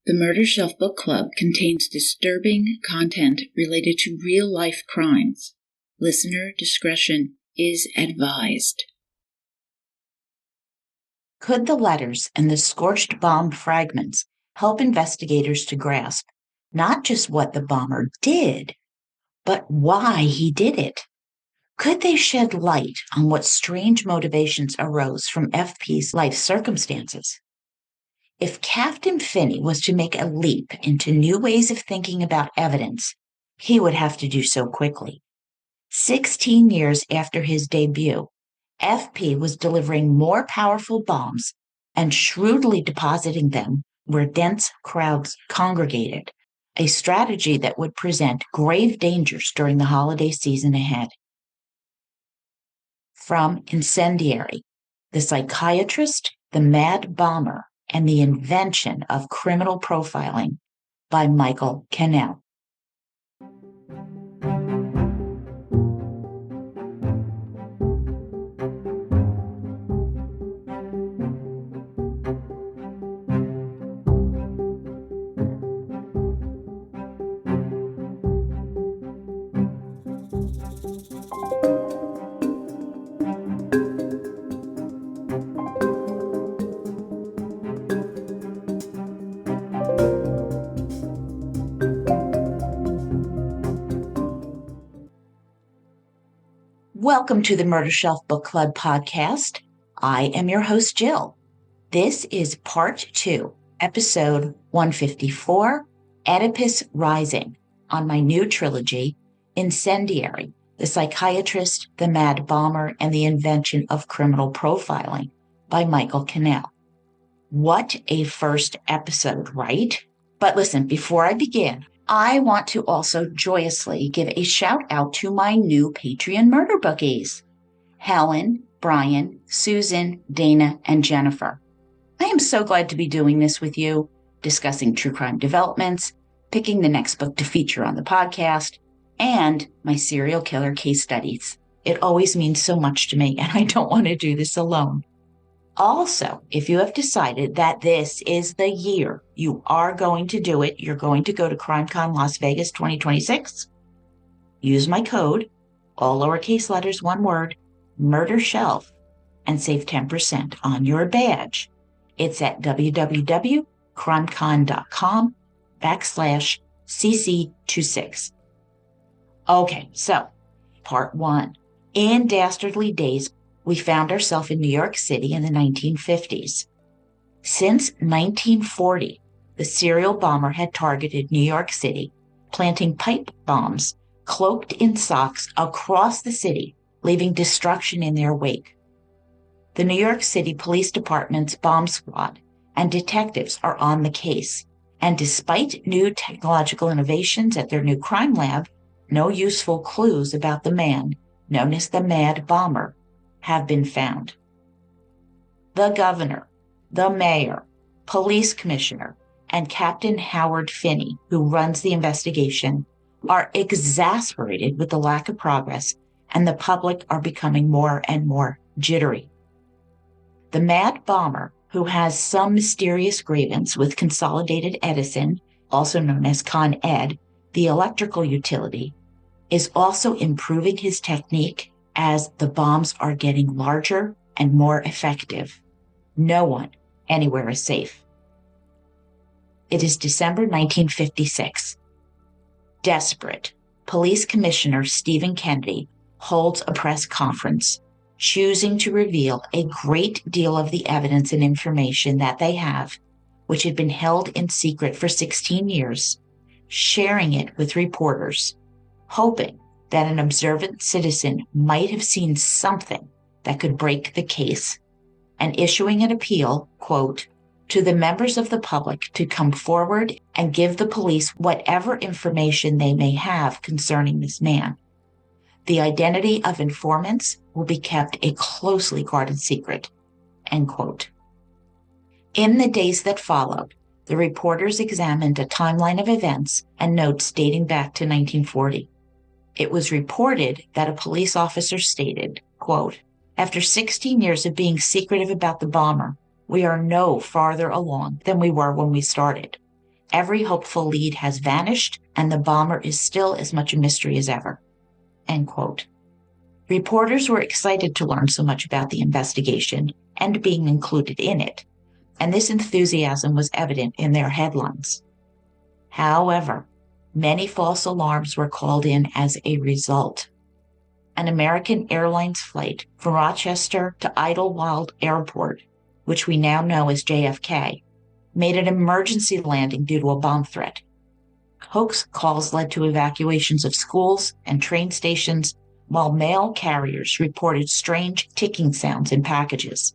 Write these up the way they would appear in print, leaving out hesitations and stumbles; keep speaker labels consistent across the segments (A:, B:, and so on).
A: The Murder Shelf Book Club contains disturbing content related to real-life crimes. Listener discretion is advised.
B: Could the letters and the scorched bomb fragments help investigators to grasp not just what the bomber did, but why he did it? Could they shed light on what strange motivations arose from FP's life circumstances? If Captain Finney was to make a leap into new ways of thinking about evidence, he would have to do so quickly. 16 years after his debut, FP was delivering more powerful bombs and shrewdly depositing them where dense crowds congregated, a strategy that would present grave dangers during the holiday season ahead. From Incendiary, The Psychiatrist, the Mad Bomber, and the Invention of Criminal Profiling by Michael Cannell. Welcome to the Murder Shelf Book Club podcast. I am your host, Jill. This is part 2, episode 154, Oedipus Rising, on my new trilogy, Incendiary, The Psychiatrist, the Mad Bomber, and the Invention of Criminal Profiling by Michael Cannell. What a first episode, right? But listen, before I begin, I want to also joyously give a shout out to my new Patreon murder bookies, Helen, Brian, Susan, Dana, and Jennifer. I am so glad to be doing this with you, discussing true crime developments, picking the next book to feature on the podcast, and my serial killer case studies. It always means so much to me, and I don't want to do this alone. Also, if you have decided that this is the year you are going to do it, you're going to go to CrimeCon Las Vegas 2026, use my code, all lowercase letters, one word, MurderShelf, and save 10% on your badge. It's at www.crimecon.com/CC26. Okay, so part 1. In Dastardly Days, we found ourselves in New York City in the 1950s. Since 1940, the serial bomber had targeted New York City, planting pipe bombs cloaked in socks across the city, leaving destruction in their wake. The New York City Police Department's bomb squad and detectives are on the case, and despite new technological innovations at their new crime lab, no useful clues about the man known as the Mad Bomber have been found. The governor, the mayor, police commissioner, and Captain Howard Finney, who runs the investigation, are exasperated with the lack of progress, and the public are becoming more and more jittery. The Mad Bomber, who has some mysterious grievance with Consolidated Edison, also known as Con Ed, the electrical utility, is also improving his technique as the bombs are getting larger and more effective. No one anywhere is safe. It is December 1956. Desperate, Police Commissioner Stephen Kennedy holds a press conference, choosing to reveal a great deal of the evidence and information that they have, which had been held in secret for 16 years, sharing it with reporters, hoping that an observant citizen might have seen something that could break the case, and issuing an appeal, quote, to the members of the public to come forward and give the police whatever information they may have concerning this man. The identity of informants will be kept a closely guarded secret, end quote. In the days that followed, the reporters examined a timeline of events and notes dating back to 1940. It was reported that a police officer stated, quote, after 16 years of being secretive about the bomber, we are no farther along than we were when we started. Every hopeful lead has vanished, and the bomber is still as much a mystery as ever." End quote. Reporters were excited to learn so much about the investigation and being included in it, and this enthusiasm was evident in their headlines. However, many false alarms were called in as a result. An American Airlines flight from Rochester to Idlewild Airport, which we now know as JFK, made an emergency landing due to a bomb threat. Hoax calls led to evacuations of schools and train stations, while mail carriers reported strange ticking sounds in packages.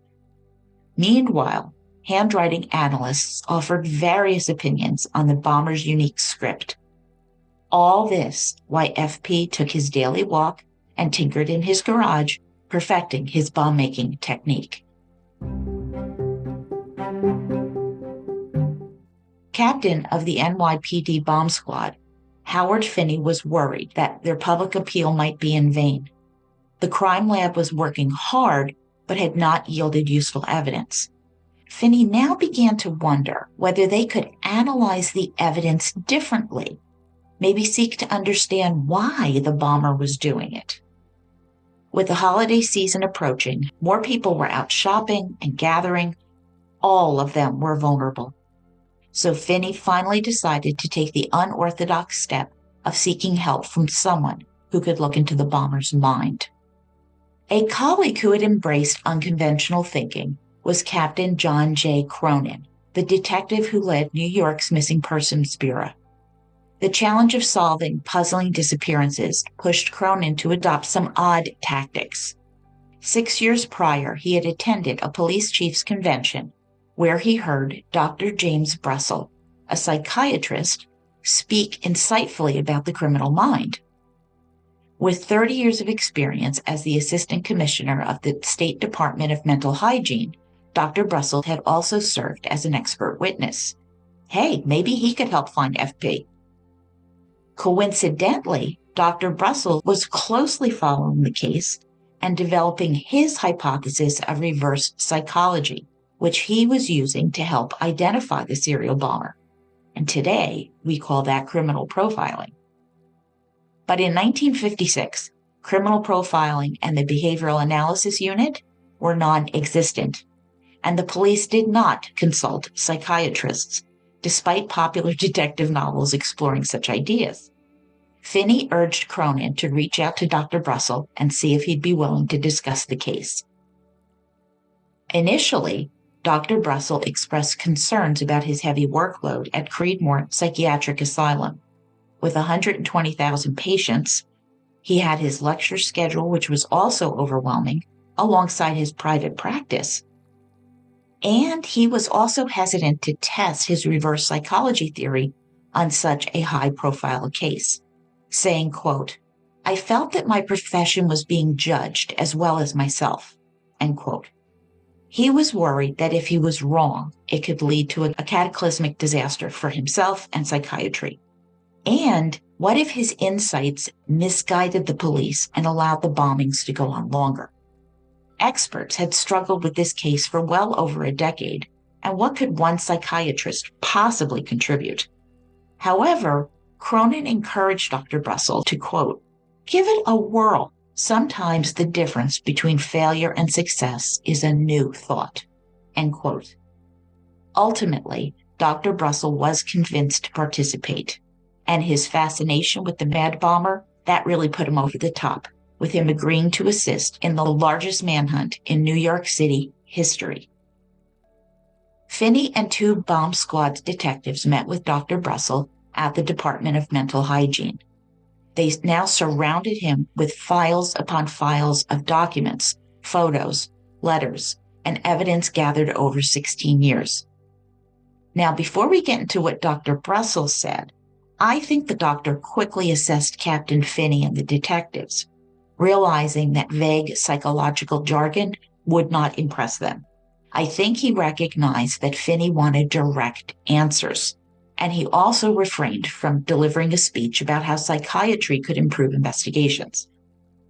B: Meanwhile, handwriting analysts offered various opinions on the bomber's unique script. All this while FP took his daily walk and tinkered in his garage, perfecting his bomb-making technique. Captain of the NYPD bomb squad, Howard Finney, was worried that their public appeal might be in vain. The crime lab was working hard, but had not yielded useful evidence. Finney now began to wonder whether they could analyze the evidence differently, maybe seek to understand why the bomber was doing it. With the holiday season approaching, more people were out shopping and gathering. All of them were vulnerable. So Finney finally decided to take the unorthodox step of seeking help from someone who could look into the bomber's mind. A colleague who had embraced unconventional thinking was Captain John J. Cronin, the detective who led New York's Missing Persons Bureau. The challenge of solving puzzling disappearances pushed Cronin to adopt some odd tactics. 6 years prior, he had attended a police chief's convention where he heard Dr. James Brussel, a psychiatrist, speak insightfully about the criminal mind. With 30 years of experience as the assistant commissioner of the State Department of Mental Hygiene, Dr. Brussel had also served as an expert witness. Hey, maybe he could help find FP. Coincidentally, Dr. Brussel was closely following the case and developing his hypothesis of reverse psychology, which he was using to help identify the serial bomber. And today, we call that criminal profiling. But in 1956, criminal profiling and the behavioral analysis unit were non-existent, and the police did not consult psychiatrists, despite popular detective novels exploring such ideas. Finney urged Cronin to reach out to Dr. Brussel and see if he'd be willing to discuss the case. Initially, Dr. Brussel expressed concerns about his heavy workload at Creedmoor Psychiatric Asylum. With 120,000 patients, he had his lecture schedule, which was also overwhelming, alongside his private practice. And he was also hesitant to test his reverse psychology theory on such a high-profile case, saying, quote, "I felt that my profession was being judged as well as myself," end quote. He was worried that if he was wrong, it could lead to a cataclysmic disaster for himself and psychiatry. And what if his insights misguided the police and allowed the bombings to go on longer? Experts had struggled with this case for well over a decade, and what could one psychiatrist possibly contribute? However, Cronin encouraged Dr. Brussel to, quote, "Give it a whirl. Sometimes the difference between failure and success is a new thought," end quote. Ultimately, Dr. Brussel was convinced to participate, and his fascination with the mad bomber, that really put him over the top, with him agreeing to assist in the largest manhunt in New York City history. Finney and 2 bomb squad detectives met with Dr. Brussel at the Department of Mental Hygiene. They now surrounded him with files upon files of documents, photos, letters, and evidence gathered over 16 years. Now, before we get into what Dr. Brussel said, I think the doctor quickly assessed Captain Finney and the detectives, realizing that vague psychological jargon would not impress them. I think he recognized that Finney wanted direct answers, and he also refrained from delivering a speech about how psychiatry could improve investigations.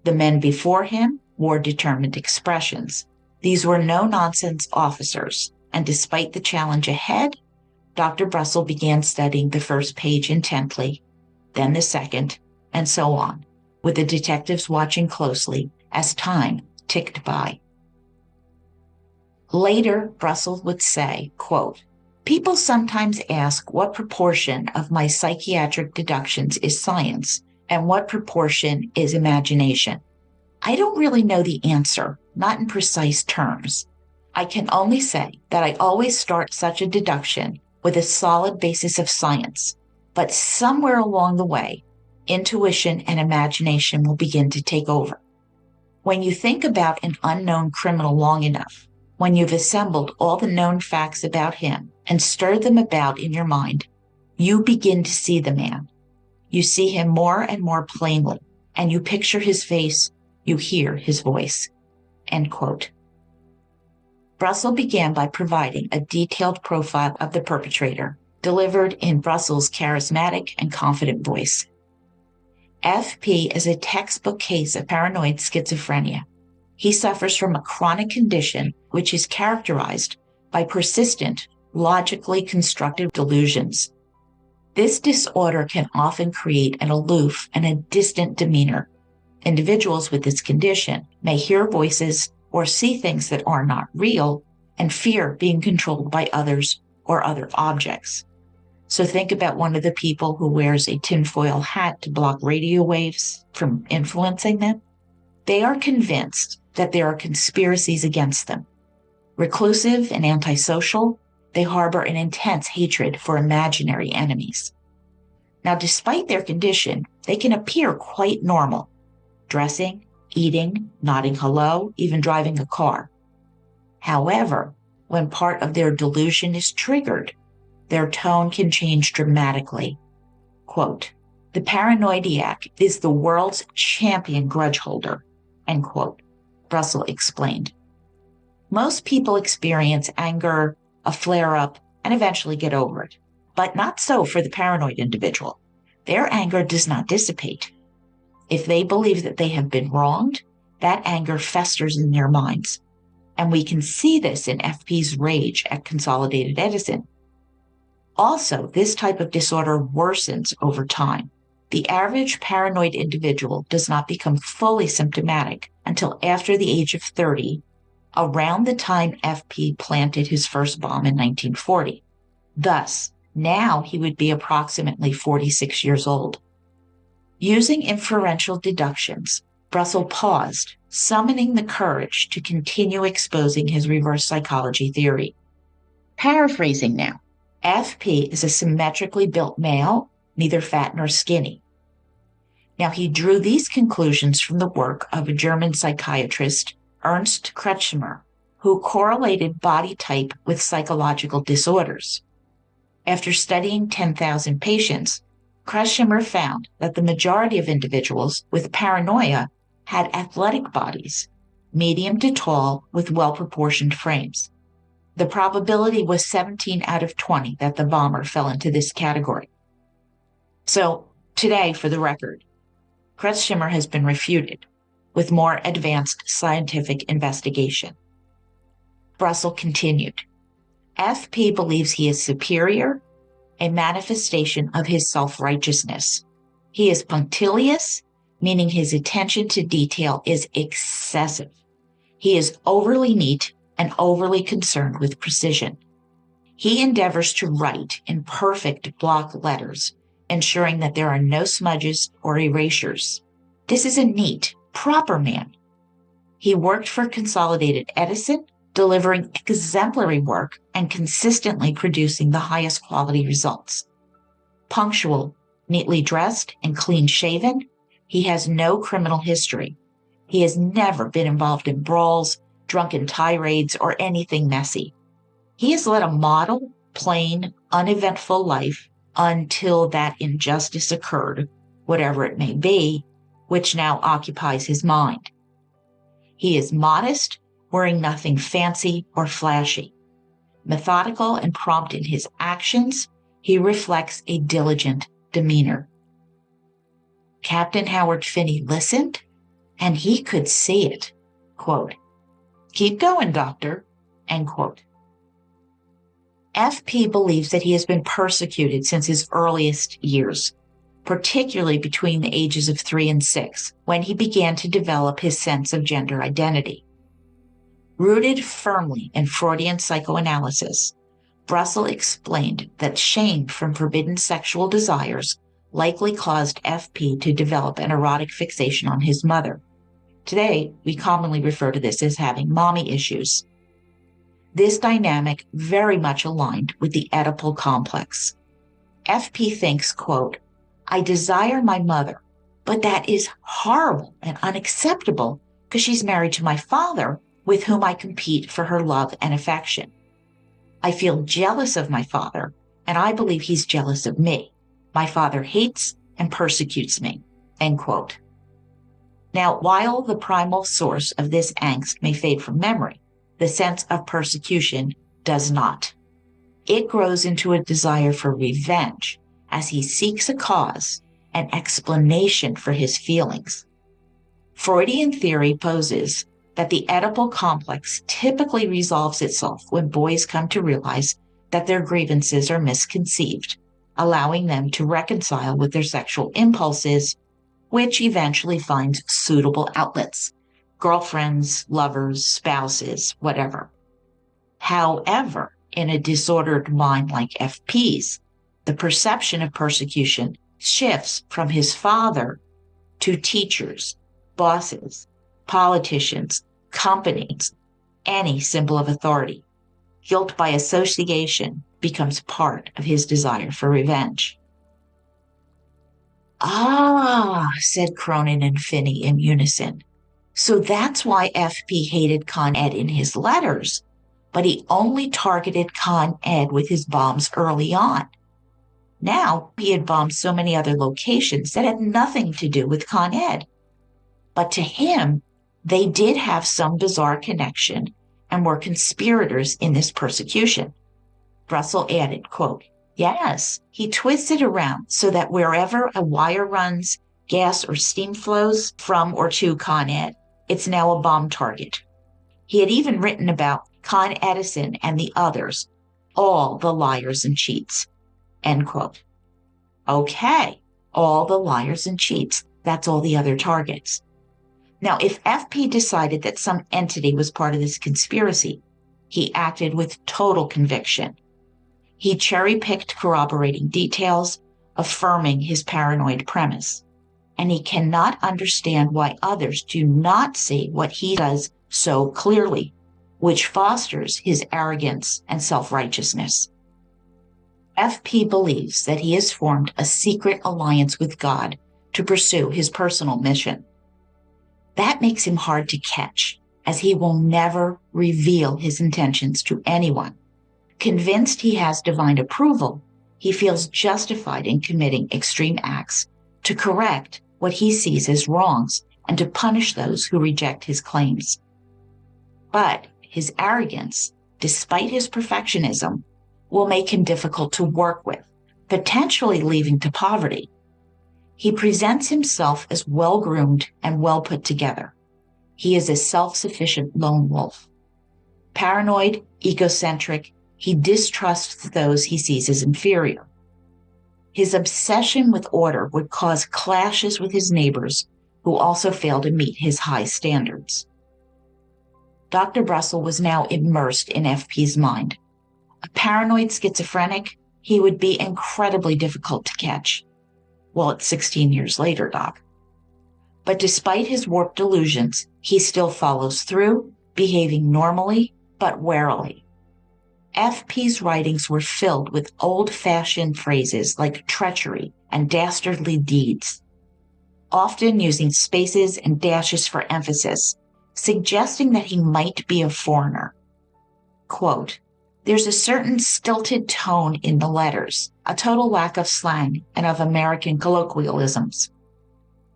B: The men before him wore determined expressions. These were no-nonsense officers, and despite the challenge ahead, Dr. Brussel began studying the first page intently, then the second, and so on, with the detectives watching closely as time ticked by. Later, Brussel would say, quote, "People sometimes ask what proportion of my psychiatric deductions is science and what proportion is imagination. I don't really know the answer, not in precise terms. I can only say that I always start such a deduction with a solid basis of science, but somewhere along the way, intuition and imagination will begin to take over. When you think about an unknown criminal long enough, when you've assembled all the known facts about him and stirred them about in your mind, you begin to see the man. You see him more and more plainly, and you picture his face, you hear his voice." End quote. Brussel began by providing a detailed profile of the perpetrator, delivered in Brussel's charismatic and confident voice. FP is a textbook case of paranoid schizophrenia. He suffers from a chronic condition which is characterized by persistent, logically constructed delusions. This disorder can often create an aloof and a distant demeanor. Individuals with this condition may hear voices or see things that are not real and fear being controlled by others or other objects. So think about one of the people who wears a tinfoil hat to block radio waves from influencing them. They are convinced that there are conspiracies against them. Reclusive and antisocial, they harbor an intense hatred for imaginary enemies. Now, despite their condition, they can appear quite normal, dressing, eating, nodding hello, even driving a car. However, when part of their delusion is triggered, their tone can change dramatically. Quote, "The paranoidiac is the world's champion grudge holder," end quote, Brussel explained. Most people experience anger, a flare-up, and eventually get over it. But not so for the paranoid individual. Their anger does not dissipate. If they believe that they have been wronged, that anger festers in their minds. And we can see this in FP's rage at Consolidated Edison. Also, this type of disorder worsens over time. The average paranoid individual does not become fully symptomatic until after the age of 30, around the time FP planted his first bomb in 1940. Thus, now he would be approximately 46 years old. Using inferential deductions, Brussel paused, summoning the courage to continue exposing his reverse psychology theory. Paraphrasing now, FP is a symmetrically built male, neither fat nor skinny. Now, he drew these conclusions from the work of a German psychiatrist, Ernst Kretschmer, who correlated body type with psychological disorders. After studying 10,000 patients, Kretschmer found that the majority of individuals with paranoia had athletic bodies, medium to tall, with well-proportioned frames. The probability was 17 out of 20 that the bomber fell into this category. So today, for the record, Kretschmer has been refuted with more advanced scientific investigation. Brussel continued, FP believes he is superior, a manifestation of his self-righteousness. He is punctilious, meaning his attention to detail is excessive. He is overly neat and overly concerned with precision. He endeavors to write in perfect block letters, ensuring that there are no smudges or erasures. This is a neat, proper man. He worked for Consolidated Edison, delivering exemplary work and consistently producing the highest quality results. Punctual, neatly dressed, and clean-shaven, he has no criminal history. He has never been involved in brawls, drunken tirades, or anything messy. He has led a model, plain, uneventful life until that injustice occurred, whatever it may be, which now occupies his mind. He is modest, wearing nothing fancy or flashy. Methodical and prompt in his actions, he reflects a diligent demeanor. Captain Howard Finney listened, and he could see it. Quote, "Keep going, doctor," end quote. FP believes that he has been persecuted since his earliest years, particularly between the ages of 3 and 6, when he began to develop his sense of gender identity. Rooted firmly in Freudian psychoanalysis, Brussel explained that shame from forbidden sexual desires likely caused FP to develop an erotic fixation on his mother. Today, we commonly refer to this as having mommy issues. This dynamic very much aligned with the Oedipal complex. FP thinks, quote, "I desire my mother, but that is horrible and unacceptable because she's married to my father, with whom I compete for her love and affection. I feel jealous of my father, and I believe he's jealous of me. My father hates and persecutes me," end quote. Now, while the primal source of this angst may fade from memory, the sense of persecution does not. It grows into a desire for revenge as he seeks a cause, an explanation for his feelings. Freudian theory poses that the Oedipal complex typically resolves itself when boys come to realize that their grievances are misconceived, allowing them to reconcile with their sexual impulses, which eventually finds suitable outlets: girlfriends, lovers, spouses, whatever. However, in a disordered mind like FP's, the perception of persecution shifts from his father to teachers, bosses, politicians, companies, any symbol of authority. Guilt by association becomes part of his desire for revenge. "Ah," said Cronin and Finney in unison. "So that's why FP hated Con Ed in his letters, but he only targeted Con Ed with his bombs early on. Now he had bombed so many other locations that had nothing to do with Con Ed. But to him, they did have some bizarre connection and were conspirators in this persecution." Brussel added, quote, "Yes, he twisted around so that wherever a wire runs, gas or steam flows from or to Con Ed, it's now a bomb target. He had even written about Con Edison and the others, all the liars and cheats," end quote. Okay, all the liars and cheats, that's all the other targets. Now, if FP decided that some entity was part of this conspiracy, he acted with total conviction. He cherry-picked corroborating details, affirming his paranoid premise. And he cannot understand why others do not see what he does so clearly, which fosters his arrogance and self-righteousness. FP believes that he has formed a secret alliance with God to pursue his personal mission. That makes him hard to catch, as he will never reveal his intentions to anyone. Convinced he has divine approval, he feels justified in committing extreme acts to correct what he sees as wrongs and to punish those who reject his claims. But his arrogance, despite his perfectionism, will make him difficult to work with, potentially leading to poverty. He presents himself as well-groomed and well put together. He is a self-sufficient lone wolf. Paranoid, egocentric, he distrusts those he sees as inferior. His obsession with order would cause clashes with his neighbors, who also fail to meet his high standards. Dr. Brussel was now immersed in FP's mind. A paranoid schizophrenic, he would be incredibly difficult to catch. Well, it's 16 years later, Doc. But despite his warped delusions, he still follows through, behaving normally but warily. FP's writings were filled with old-fashioned phrases like treachery and dastardly deeds, often using spaces and dashes for emphasis, suggesting that he might be a foreigner. Quote, "There's a certain stilted tone in the letters, a total lack of slang and of American colloquialisms.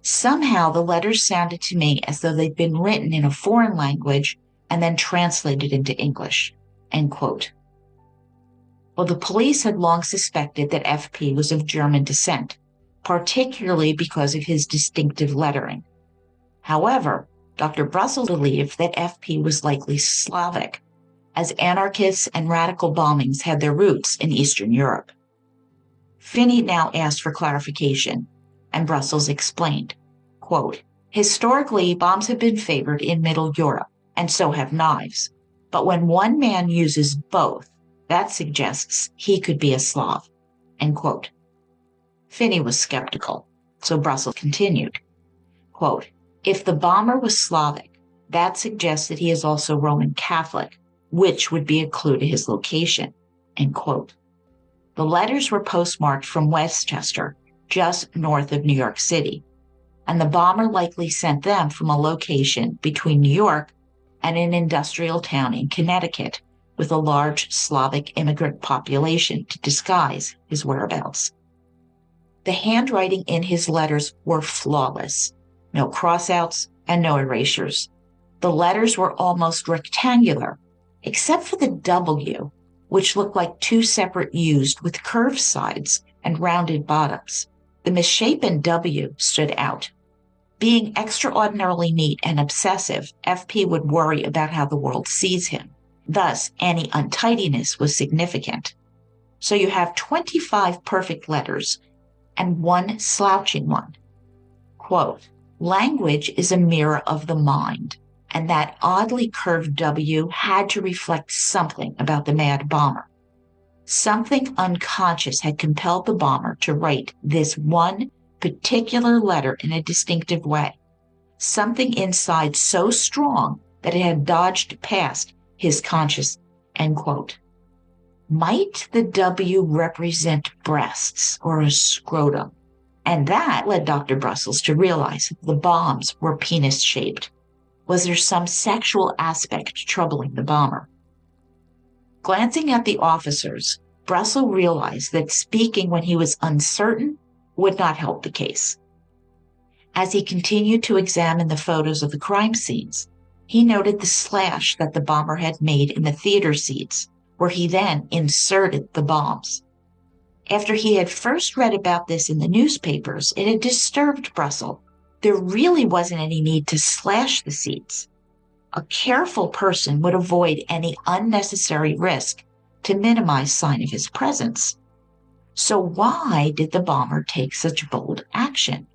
B: Somehow the letters sounded to me as though they'd been written in a foreign language and then translated into English," end quote. Well, the police had long suspected that FP was of German descent, particularly because of his distinctive lettering. However, Dr. Brussel believed that FP was likely Slavic, as anarchists and radical bombings had their roots in Eastern Europe. Finney now asked for clarification, and Brussels explained, quote, "Historically, bombs have been favored in Middle Europe, and so have knives. But when one man uses both, that suggests he could be a Slav," end quote. Finney was skeptical, so Brussels continued, quote, "If the bomber was Slavic, that suggests that he is also Roman Catholic, which would be a clue to his location," end quote. The letters were postmarked from Westchester, just north of New York City, and the bomber likely sent them from a location between New York and an industrial town in Connecticut with a large Slavic immigrant population to disguise his whereabouts. The handwriting in his letters were flawless, no crossouts and no erasures. The letters were almost rectangular, except for the W, which looked like two separate U's with curved sides and rounded bottoms. The misshapen W stood out. Being extraordinarily neat and obsessive, FP would worry about how the world sees him. Thus, any untidiness was significant. So you have 25 perfect letters and one slouching one. Quote, "Language is a mirror of the mind, and that oddly curved W had to reflect something about the mad bomber. Something unconscious had compelled the bomber to write this one particular letter in a distinctive way, something inside so strong that it had dodged past his conscious," end quote. Might the W represent breasts or a scrotum? And that led Dr. Brussels to realize that the bombs were penis-shaped. Was there some sexual aspect troubling the bomber? Glancing at the officers, Brussels realized that speaking when he was uncertain would not help the case. As he continued to examine the photos of the crime scenes, he noted the slash that the bomber had made in the theater seats, where he then inserted the bombs. After he had first read about this in the newspapers, it had disturbed Brussels. There really wasn't any need to slash the seats. A careful person would avoid any unnecessary risk to minimize sign of his presence. So why did the bomber take such bold action?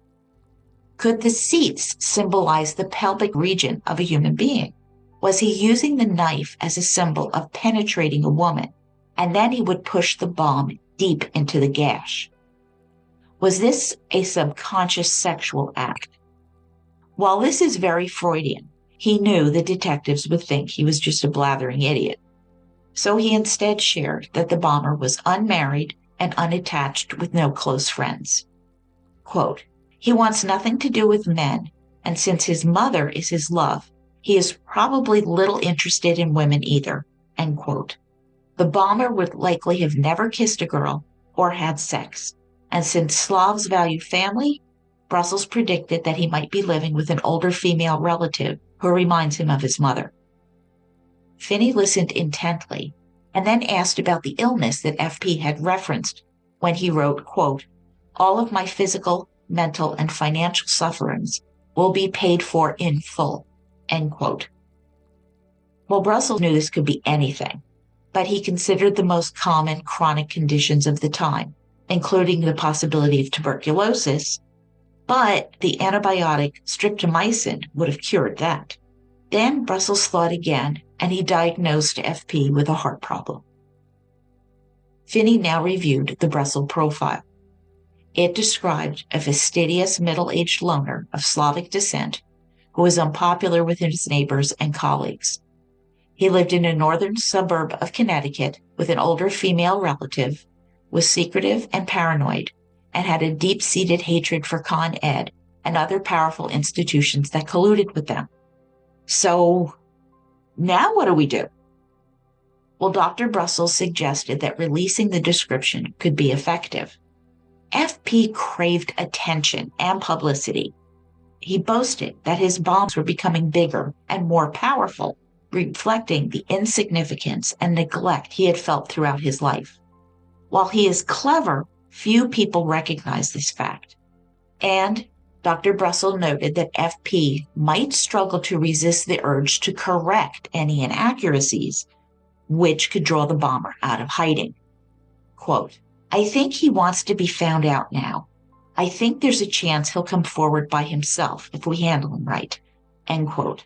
B: Could the seats symbolize the pelvic region of a human being? Was he using the knife as a symbol of penetrating a woman, and then he would push the bomb deep into the gash? Was this a subconscious sexual act? While this is very Freudian, he knew the detectives would think he was just a blathering idiot. So he instead shared that the bomber was unmarried and unattached with no close friends. Quote, "He wants nothing to do with men, and since his mother is his love, he is probably little interested in women either," end quote. The bomber would likely have never kissed a girl or had sex, and since Slavs value family, Brussels predicted that he might be living with an older female relative who reminds him of his mother. Finney listened intently and then asked about the illness that FP had referenced when he wrote, quote, "All of my physical, mental, and financial sufferings will be paid for in full," end quote. Well, Brussels knew this could be anything, but he considered the most common chronic conditions of the time, including the possibility of tuberculosis, but the antibiotic streptomycin would have cured that. Then Brussels thought again, and he diagnosed FP with a heart problem. Finney now reviewed the Brussels profile. It described a fastidious middle-aged loner of Slavic descent who was unpopular with his neighbors and colleagues. He lived in a northern suburb of Connecticut with an older female relative, was secretive and paranoid, and had a deep-seated hatred for Con Ed and other powerful institutions that colluded with them. So now what do we do? Well, Dr. Brussels suggested that releasing the description could be effective. FP craved attention and publicity. He boasted that his bombs were becoming bigger and more powerful, reflecting the insignificance and neglect he had felt throughout his life. While he is clever, few people recognize this fact. And Dr. Brussels noted that FP might struggle to resist the urge to correct any inaccuracies, which could draw the bomber out of hiding. Quote, I think he wants to be found out now. I think there's a chance he'll come forward by himself if we handle him right. End quote.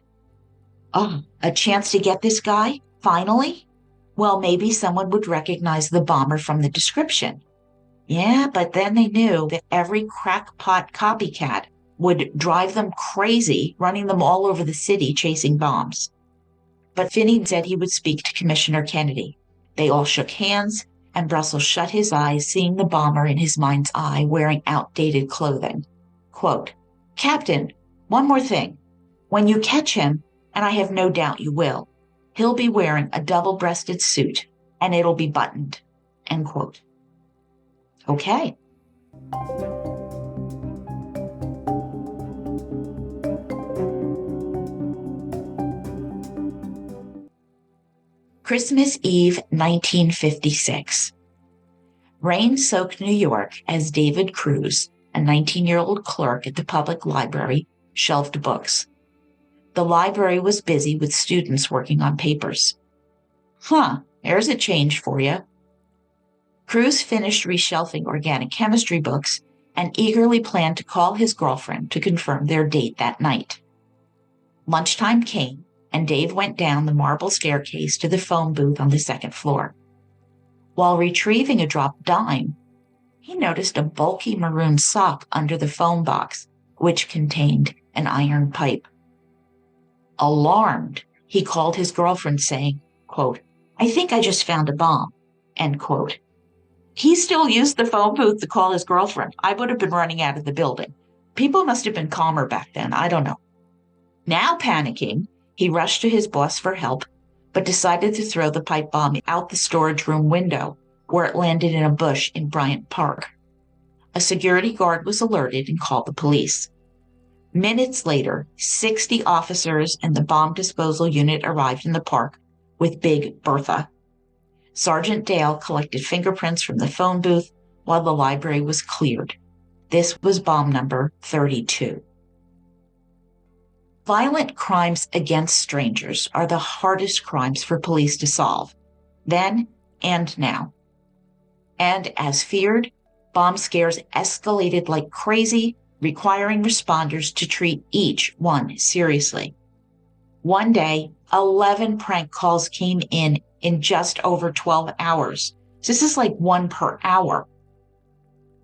B: Oh, a chance to get this guy? Finally? Well, maybe someone would recognize the bomber from the description. Yeah, but then they knew that every crackpot copycat would drive them crazy, running them all over the city chasing bombs. But Finney said he would speak to Commissioner Kennedy. They all shook hands, and Brussel shut his eyes, seeing the bomber in his mind's eye wearing outdated clothing. Quote, Captain, one more thing. When you catch him, and I have no doubt you will, he'll be wearing a double-breasted suit, and it'll be buttoned. End quote. Okay. Christmas Eve, 1956. Rain-soaked New York as David Cruz, a 19-year-old clerk at the public library, shelved books. The library was busy with students working on papers. There's a change for you. Cruz finished reshelving organic chemistry books and eagerly planned to call his girlfriend to confirm their date that night. Lunchtime came, and Dave went down the marble staircase to the phone booth on the second floor. While retrieving a dropped dime, he noticed a bulky maroon sock under the phone box, which contained an iron pipe. Alarmed, he called his girlfriend saying, quote, I think I just found a bomb, end quote. He still used the phone booth to call his girlfriend. I would have been running out of the building. People must have been calmer back then. I don't know. Now panicking, he rushed to his boss for help, but decided to throw the pipe bomb out the storage room window, where it landed in a bush in Bryant Park. A security guard was alerted and called the police. Minutes later, 60 officers and the bomb disposal unit arrived in the park with Big Bertha. Sergeant Dale collected fingerprints from the phone booth while the library was cleared. This was bomb number 32. Violent crimes against strangers are the hardest crimes for police to solve, then and now. And as feared, bomb scares escalated like crazy, requiring responders to treat each one seriously. One day, 11 prank calls came in just over 12 hours. This is like one per hour.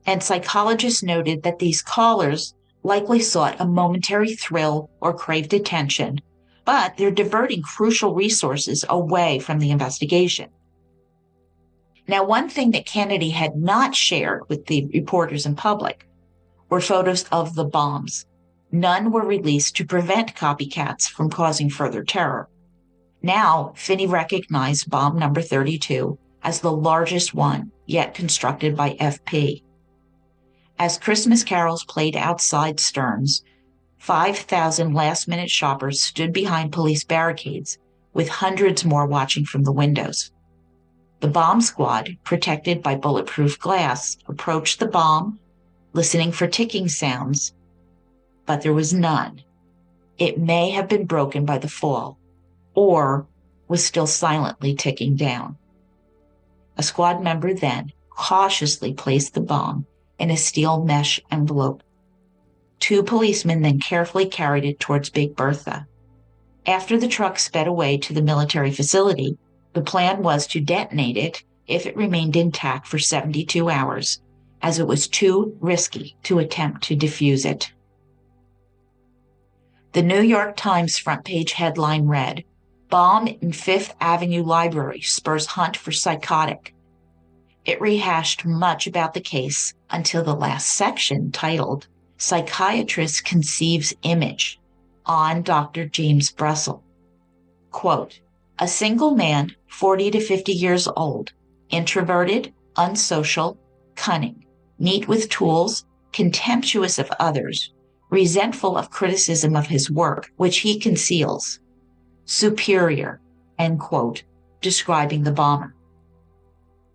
B: And psychologists noted that these callers likely sought a momentary thrill or craved attention, but they're diverting crucial resources away from the investigation. Now, one thing that Kennedy had not shared with the reporters and public were photos of the bombs. None were released to prevent copycats from causing further terror. Now, Finney recognized bomb number 32 as the largest one yet constructed by FP. As Christmas carols played outside Stearns, 5,000 last-minute shoppers stood behind police barricades, with hundreds more watching from the windows. The bomb squad, protected by bulletproof glass, approached the bomb, listening for ticking sounds, but there was none. It may have been broken by the fall, or was still silently ticking down. A squad member then cautiously placed the bomb in a steel mesh envelope. 2 policemen then carefully carried it towards Big Bertha. After the truck sped away to the military facility, the plan was to detonate it if it remained intact for 72 hours, as it was too risky to attempt to defuse it. The New York Times front page headline read, Bomb in Fifth Avenue Library spurs hunt for psychotic. It rehashed much about the case until the last section titled, Psychiatrist Conceives Image, on Dr. James Brussel. Quote, a single man, 40 to 50 years old, introverted, unsocial, cunning, neat with tools, contemptuous of others, resentful of criticism of his work, which he conceals, superior, end quote, describing the bomber.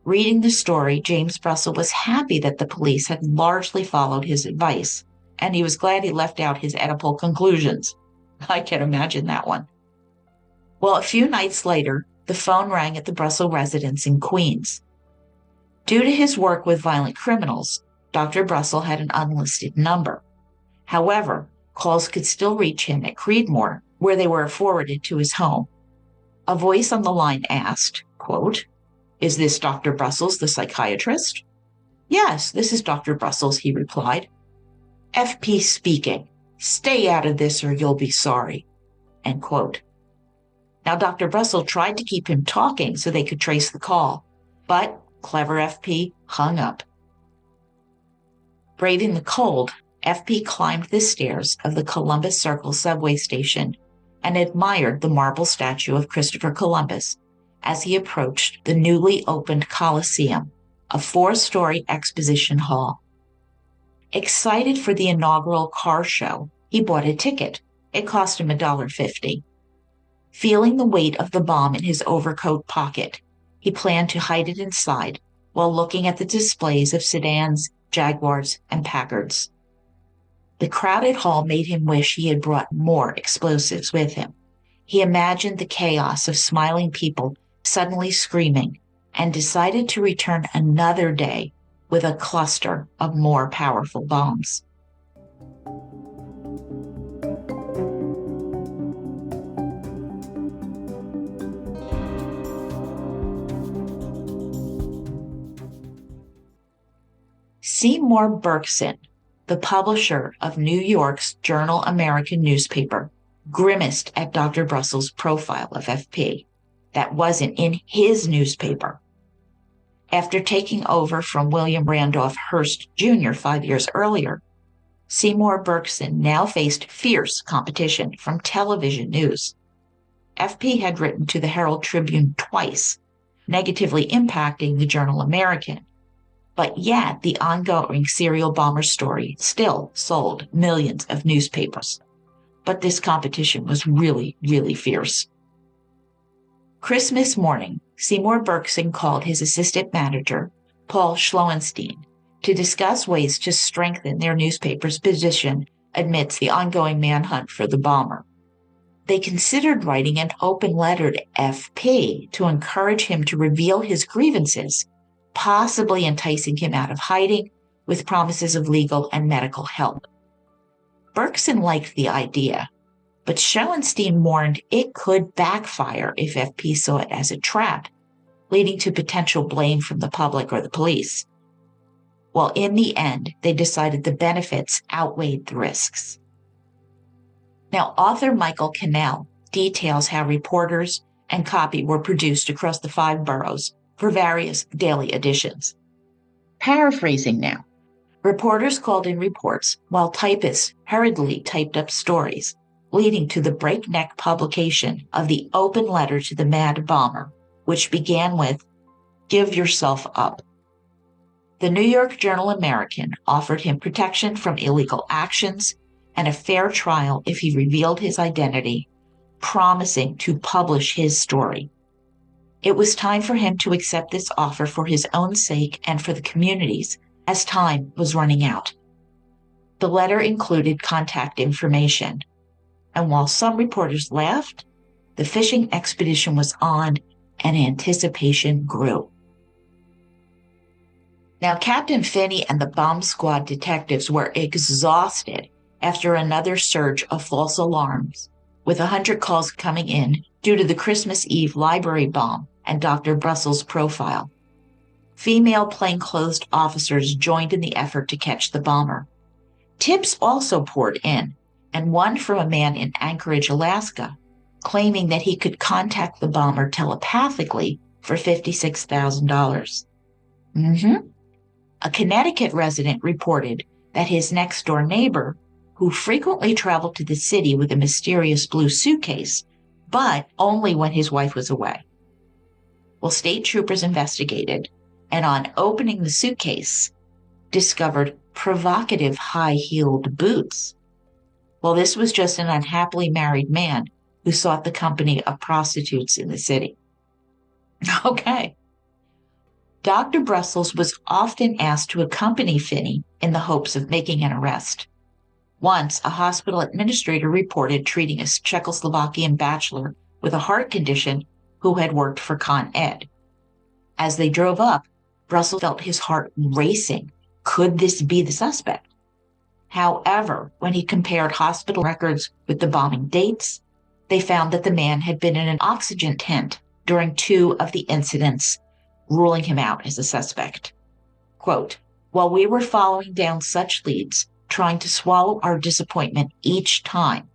B: Reading the story, James Brussel was happy that the police had largely followed his advice, and he was glad he left out his Oedipal conclusions. I can imagine that one. Well, a few nights later, the phone rang at the Brussels residence in Queens. Due to his work with violent criminals, Dr. Brussel had an unlisted number. However, calls could still reach him at Creedmoor, where they were forwarded to his home. A voice on the line asked, quote, "Is this Dr. Brussels, the psychiatrist?" "Yes, this is Dr. Brussels," he replied. "FP speaking. Stay out of this or you'll be sorry." End quote. Now, Dr. Brussel tried to keep him talking so they could trace the call, but clever FP hung up. Braving the cold, FP climbed the stairs of the Columbus Circle subway station and admired the marble statue of Christopher Columbus as he approached the newly opened Coliseum, a 4-story exposition hall. Excited for the inaugural car show, he bought a ticket. It cost him $1.50. Feeling the weight of the bomb in his overcoat pocket, he planned to hide it inside while looking at the displays of sedans, Jaguars, and Packards. The crowded hall made him wish he had brought more explosives with him. He imagined the chaos of smiling people suddenly screaming and decided to return another day with a cluster of more powerful bombs. Seymour Berkson, the publisher of New York's Journal-American newspaper, grimaced at Dr. Brussels' profile of FP. That wasn't in his newspaper. After taking over from William Randolph Hearst Jr. 5 years earlier, Seymour Berkson now faced fierce competition from television news. FP had written to the Herald Tribune twice, negatively impacting the Journal-American, but yet the ongoing serial bomber story still sold millions of newspapers. But this competition was really, really fierce. Christmas morning, Seymour Berkson called his assistant manager, Paul Schloenstein, to discuss ways to strengthen their newspaper's position amidst the ongoing manhunt for the bomber. They considered writing an open letter to FP to encourage him to reveal his grievances, possibly enticing him out of hiding with promises of legal and medical help. Berkson liked the idea, but Schoenstein warned it could backfire if FP saw it as a trap, leading to potential blame from the public or the police. Well, in the end, they decided the benefits outweighed the risks. Now, author Michael Cannell details how reporters and copy were produced across the 5 boroughs for various daily editions. Paraphrasing now, reporters called in reports while typists hurriedly typed up stories, leading to the breakneck publication of the open letter to the mad bomber, which began with, "Give yourself up." The New York Journal-American offered him protection from illegal actions and a fair trial if he revealed his identity, promising to publish his story. It was time for him to accept this offer for his own sake and for the community's, as time was running out. The letter included contact information, and while some reporters laughed, the fishing expedition was on and anticipation grew. Now, Captain Finney and the bomb squad detectives were exhausted after another surge of false alarms, with 100 calls coming in due to the Christmas Eve library bomb and Dr. Brussels' profile. Female plainclothes officers joined in the effort to catch the bomber. Tips also poured in, and one from a man in Anchorage, Alaska, claiming that he could contact the bomber telepathically for $56,000. A Connecticut resident reported that his next-door neighbor, who frequently traveled to the city with a mysterious blue suitcase, but only when his wife was away. Well, state troopers investigated, and on opening the suitcase, discovered provocative high-heeled boots. Well, this was just an unhappily married man who sought the company of prostitutes in the city. Okay. Dr. Brussels was often asked to accompany Finney in the hopes of making an arrest. Once, a hospital administrator reported treating a Czechoslovakian bachelor with a heart condition who had worked for Con Ed. As they drove up, Brussel felt his heart racing. Could this be the suspect? However, when he compared hospital records with the bombing dates, they found that the man had been in an oxygen tent during 2 of the incidents, ruling him out as a suspect. Quote, "While we were following down such leads, trying to swallow our disappointment each time,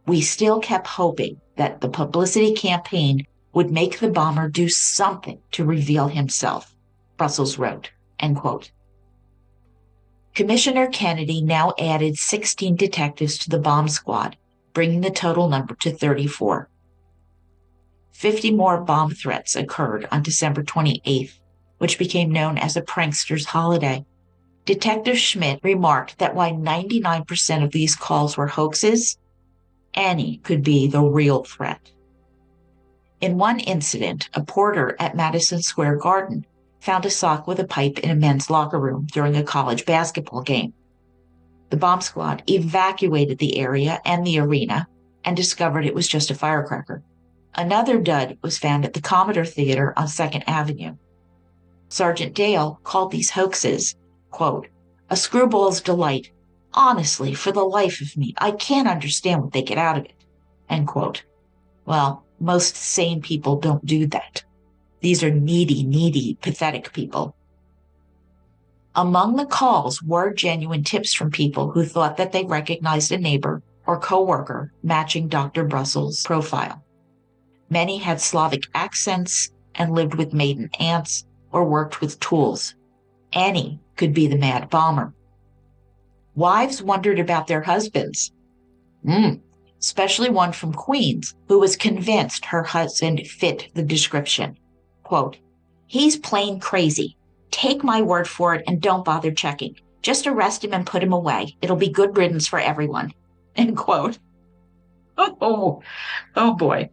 B: we still kept hoping that the publicity campaign would make the bomber do something to reveal himself," Brussels wrote, end quote. Commissioner Kennedy now added 16 detectives to the bomb squad, bringing the total number to 34. 50 more bomb threats occurred on December 28th, which became known as a prankster's holiday. Detective Schmidt remarked that while 99% of these calls were hoaxes, any could be the real threat. In one incident, a porter at Madison Square Garden found a sock with a pipe in a men's locker room during a college basketball game. The bomb squad evacuated the area and the arena and discovered it was just a firecracker. Another dud was found at the Commodore Theater on 2nd Avenue. Sergeant Dale called these hoaxes, quote, "a screwball's delight. Honestly, for the life of me, I can't understand what they get out of it," end quote. Well, most sane people don't do that. These are needy, pathetic people. Among the calls were genuine tips from people who thought that they recognized a neighbor or coworker matching Dr. Brussels' profile. Many had Slavic accents and lived with maiden aunts or worked with tools. Any could be the mad bomber. Wives wondered about their husbands, especially one from Queens who was convinced her husband fit the description. Quote, "He's plain crazy. Take my word for it and don't bother checking. Just arrest him and put him away. It'll be good riddance for everyone," end quote. Oh boy.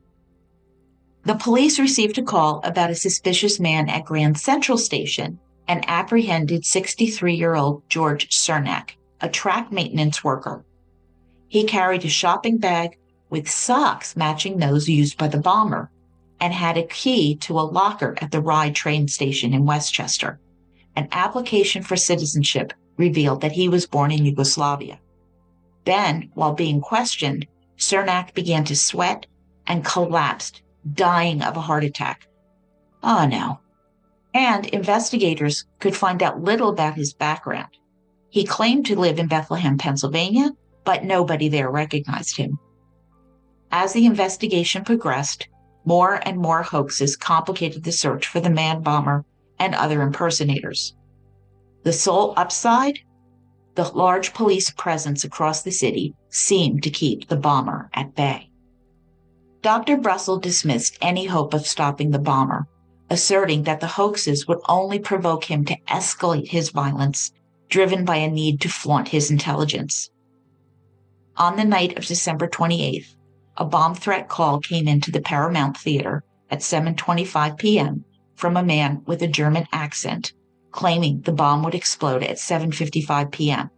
B: The police received a call about a suspicious man at Grand Central Station and apprehended 63-year-old George Cernak, a track maintenance worker. He carried a shopping bag with socks matching those used by the bomber and had a key to a locker at the Rye train station in Westchester. An application for citizenship revealed that he was born in Yugoslavia. Then, while being questioned, Cernak began to sweat and collapsed, dying of a heart attack. Oh no. And investigators could find out little about his background. He claimed to live in Bethlehem, Pennsylvania, but nobody there recognized him. As the investigation progressed, more and more hoaxes complicated the search for the man bomber and other impersonators. The sole upside? The large police presence across the city seemed to keep the bomber at bay. Dr. Brussel dismissed any hope of stopping the bomber, asserting that the hoaxes would only provoke him to escalate his violence, driven by a need to flaunt his intelligence. On the night of December 28th, a bomb threat call came into the Paramount Theater at 7:25 p.m. from a man with a German accent, claiming the bomb would explode at 7:55 p.m.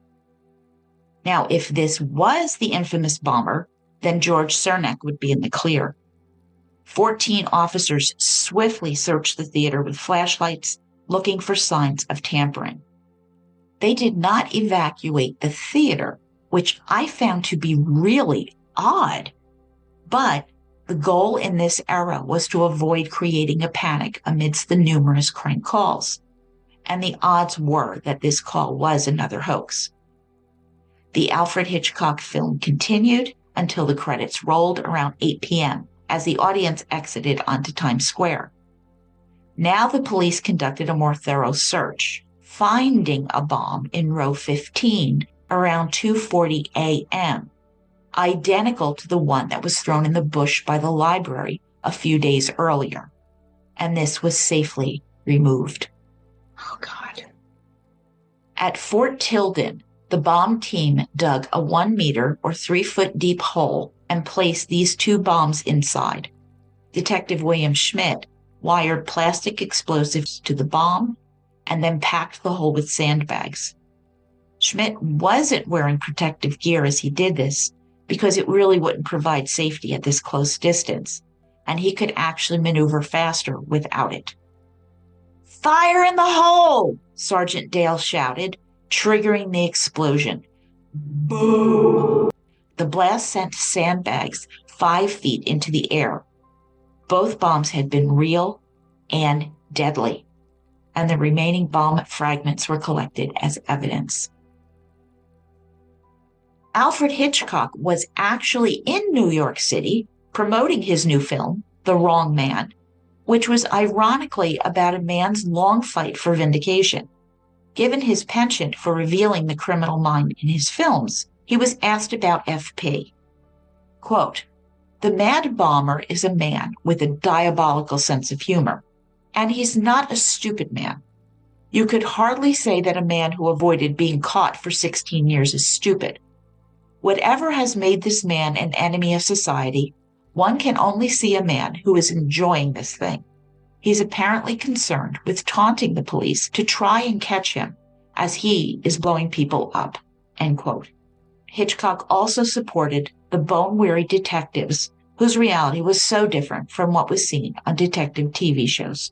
B: Now, if this was the infamous bomber, then George Cernak would be in the clear. 14 officers swiftly searched the theater with flashlights, looking for signs of tampering. They did not evacuate the theater, which I found to be really odd. But the goal in this era was to avoid creating a panic amidst the numerous crank calls. And the odds were that this call was another hoax. The Alfred Hitchcock film continued until the credits rolled around 8 p.m. as the audience exited onto Times Square. Now the police conducted a more thorough search, finding a bomb in row 15 around 2:40 a.m., identical to the one that was thrown in the bush by the library a few days earlier. And this was safely removed. Oh, God. At Fort Tilden, the bomb team dug a 1 meter or 3 foot deep hole and placed these 2 bombs inside. Detective William Schmidt wired plastic explosives to the bomb and then packed the hole with sandbags. Schmidt wasn't wearing protective gear as he did this because it really wouldn't provide safety at this close distance. and he could actually maneuver faster without it. "Fire in the hole!" Sergeant Dale shouted, triggering the explosion. Boom! The blast sent sandbags 5 feet into the air. Both bombs had been real and deadly, and the remaining bomb fragments were collected as evidence. Alfred Hitchcock was actually in New York City promoting his new film, The Wrong Man, which was ironically about a man's long fight for vindication. Given his penchant for revealing the criminal mind in his films, he was asked about FP. Quote, "The Mad Bomber is a man with a diabolical sense of humor, and he's not a stupid man. You could hardly say that a man who avoided being caught for 16 years is stupid. Whatever has made this man an enemy of society, one can only see a man who is enjoying this thing. He's apparently concerned with taunting the police to try and catch him as he is blowing people up." End quote. Hitchcock also supported the bone-weary detectives whose reality was so different from what was seen on detective TV shows.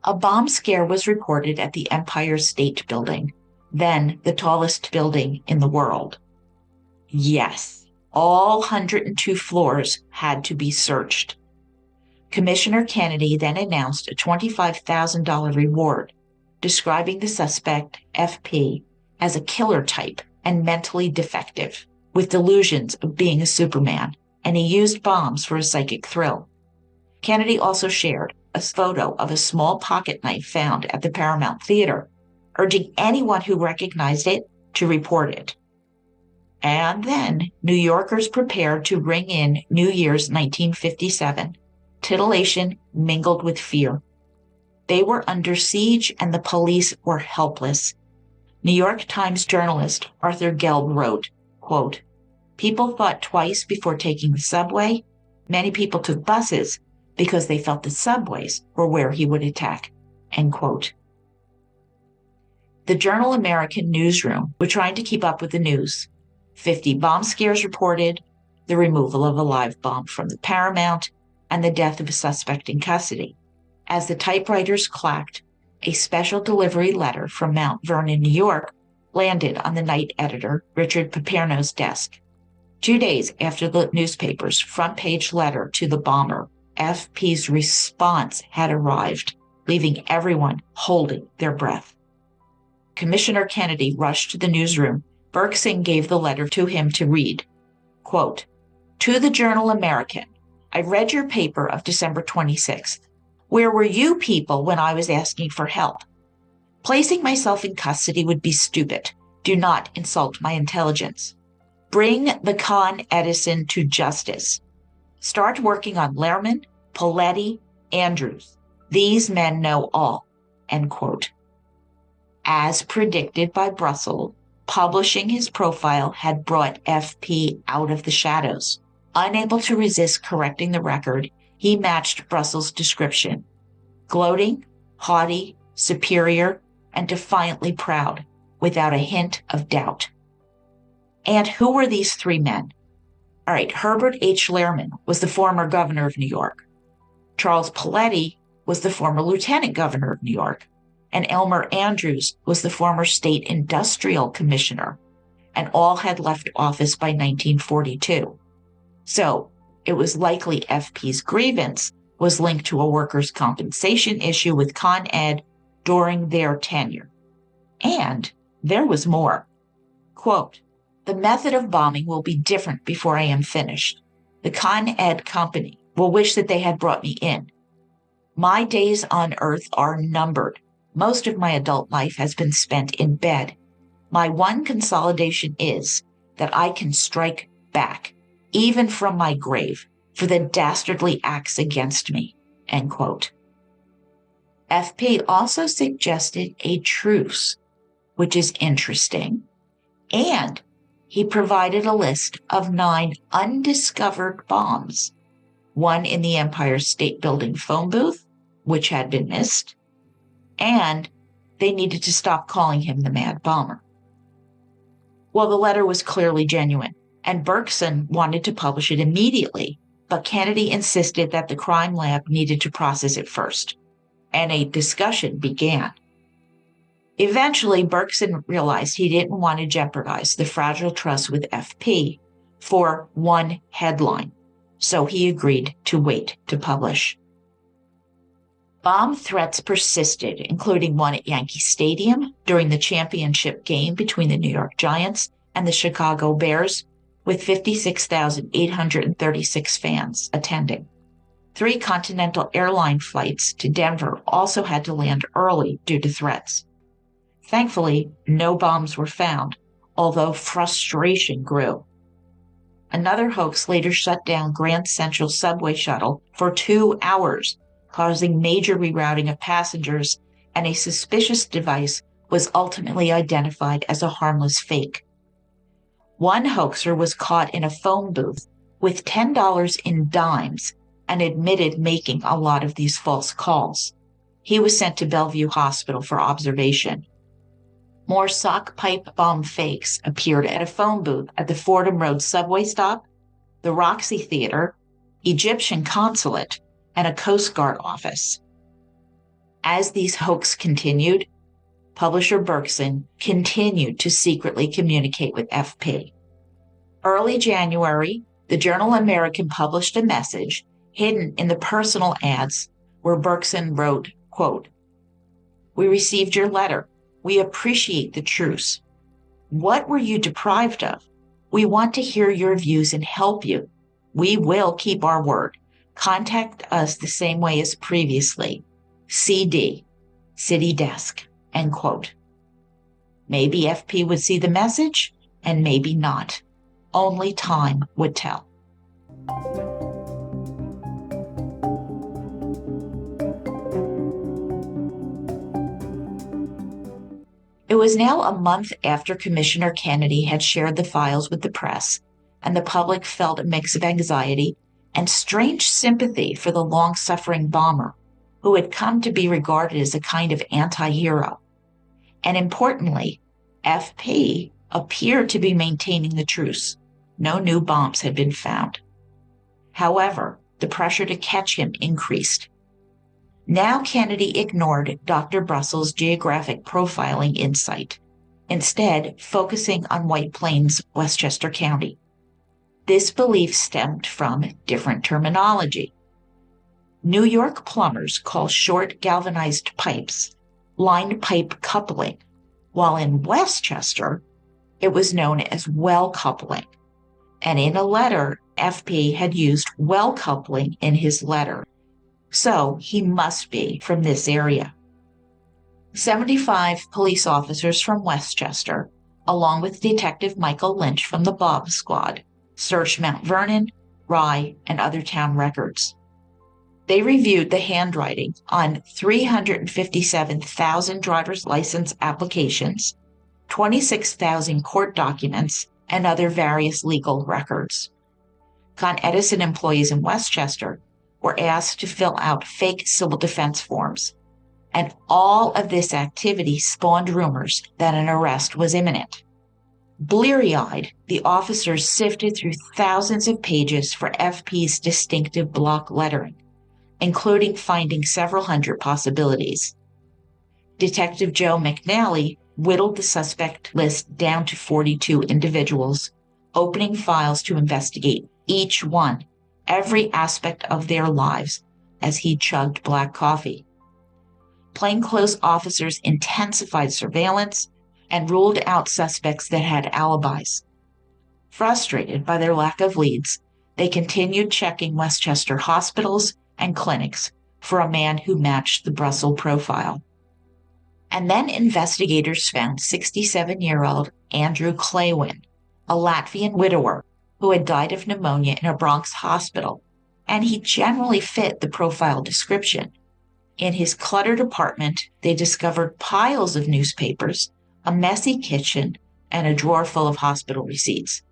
B: A bomb scare was reported at the Empire State Building, then the tallest building in the world. Yes, all 102 floors had to be searched. Commissioner Kennedy then announced a $25,000 reward, describing the suspect, FP, as a killer type and mentally defective, with delusions of being a Superman, and he used bombs for a psychic thrill. Kennedy also shared a photo of a small pocket knife found at the Paramount Theater, urging anyone who recognized it to report it. And then New Yorkers prepared to ring in New Year's 1957, titillation mingled with fear. They were under siege and the police were helpless. New York Times journalist Arthur Gelb wrote, quote, "People thought twice before taking the subway. Many people took buses because they felt the subways were where he would attack." End quote. The Journal American newsroom were trying to keep up with the news. 50 bomb scares reported, the removal of a live bomb from the Paramount, and the death of a suspect in custody. As the typewriters clacked, a special delivery letter from Mount Vernon, New York, landed on the night editor, Richard Paperno's desk. 2 days after the newspaper's front-page letter to the bomber, FP's response had arrived, leaving everyone holding their breath. Commissioner Kennedy rushed to the newsroom. Bergson gave the letter to him to read. Quote, "To the Journal American, I read your paper of December 26th. Where were you people when I was asking for help? Placing myself in custody would be stupid. Do not insult my intelligence. Bring the Con Edison to justice. Start working on Lehrman, Poletti, Andrews. These men know all." End quote. As predicted by Brussel, publishing his profile had brought FP out of the shadows. Unable to resist correcting the record, he matched Brussel's description: gloating, haughty, superior, and defiantly proud, without a hint of doubt. And who were these 3 men? All right, Herbert H. Lehrman was the former governor of New York. Charles Poletti was the former lieutenant governor of New York. And Elmer Andrews was the former state industrial commissioner, and all had left office by 1942. So it was likely FP's grievance was linked to a workers' compensation issue with Con Ed during their tenure. And there was more. Quote, "The method of bombing will be different before I am finished. The Con Ed company will wish that they had brought me in. My days on earth are numbered. Most of my adult life has been spent in bed. My one consolidation is that I can strike back, even from my grave, for the dastardly acts against me." End quote. FP also suggested a truce, which is interesting, and he provided a list of 9 undiscovered bombs, one in the Empire State Building phone booth, which had been missed, and they needed to stop calling him the Mad Bomber. Well, the letter was clearly genuine, and Bergson wanted to publish it immediately, but Kennedy insisted that the crime lab needed to process it first, and a discussion began. Eventually, Berkson realized he didn't want to jeopardize the fragile trust with FP for one headline, so he agreed to wait to publish. Bomb threats persisted, including one at Yankee Stadium during the championship game between the New York Giants and the Chicago Bears, with 56,836 fans attending. 3 Continental Airline flights to Denver also had to land early due to threats. Thankfully, no bombs were found, although frustration grew. Another hoax later shut down Grand Central subway shuttle for 2 hours, causing major rerouting of passengers, and a suspicious device was ultimately identified as a harmless fake. One hoaxer was caught in a phone booth with $10 in dimes and admitted making a lot of these false calls. He was sent to Bellevue Hospital for observation. More sock pipe bomb fakes appeared at a phone booth at the Fordham Road subway stop, the Roxy Theater, Egyptian consulate, and a Coast Guard office. As these hoaxes continued, publisher Berkson continued to secretly communicate with FP. Early January, the journal American published a message hidden in the personal ads where Berkson wrote, quote, "We received your letter. We appreciate the truce. What were you deprived of? We want to hear your views and help you. We will keep our word. Contact us the same way as previously. CD, City Desk," end quote. Maybe FP would see the message, and maybe not. Only time would tell. It was now a month after Commissioner Kennedy had shared the files with the press, and the public felt a mix of anxiety and strange sympathy for the long-suffering bomber, who had come to be regarded as a kind of anti-hero. And importantly, FP appeared to be maintaining the truce. No new bombs had been found. However, the pressure to catch him increased. Now Kennedy ignored Dr. Brussel's geographic profiling insight, instead focusing on White Plains, Westchester County. This belief stemmed from different terminology. New York plumbers call short galvanized pipes line pipe coupling, while in Westchester, it was known as well coupling. And in a letter, FP had used well coupling in his letter. So he must be from this area. 75 police officers from Westchester, along with Detective Michael Lynch from the Bob Squad, searched Mount Vernon, Rye, and other town records. They reviewed the handwriting on 357,000 driver's license applications, 26,000 court documents, and other various legal records. Con Edison employees in Westchester were asked to fill out fake civil defense forms, and all of this activity spawned rumors that an arrest was imminent. Bleary-eyed, the officers sifted through thousands of pages for FP's distinctive block lettering, including finding several hundred possibilities. Detective Joe McNally whittled the suspect list down to 42 individuals, opening files to investigate each one, every aspect of their lives, as he chugged black coffee. Plainclothes officers intensified surveillance and ruled out suspects that had alibis. Frustrated by their lack of leads, they continued checking Westchester hospitals and clinics for a man who matched the Brussel profile. And then investigators found 67-year-old Andrew Claywin, a Latvian widower who had died of pneumonia in a Bronx hospital, and he generally fit the profile description. In his cluttered apartment, they discovered piles of newspapers, a messy kitchen, and a drawer full of hospital receipts.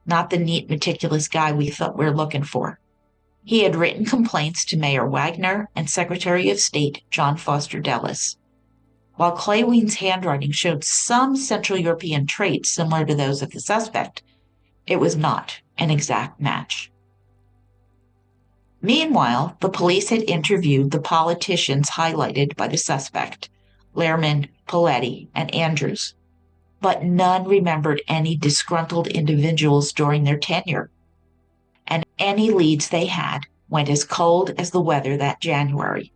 B: Not the neat, meticulous guy we thought we were looking for. He had written complaints to Mayor Wagner and Secretary of State John Foster Dulles. While Claywin's handwriting showed some Central European traits similar to those of the suspect, it was not an exact match. Meanwhile, the police had interviewed the politicians highlighted by the suspect, Lehrman, Paletti, and Andrews, but none remembered any disgruntled individuals during their tenure. And any leads they had went as cold as the weather that January,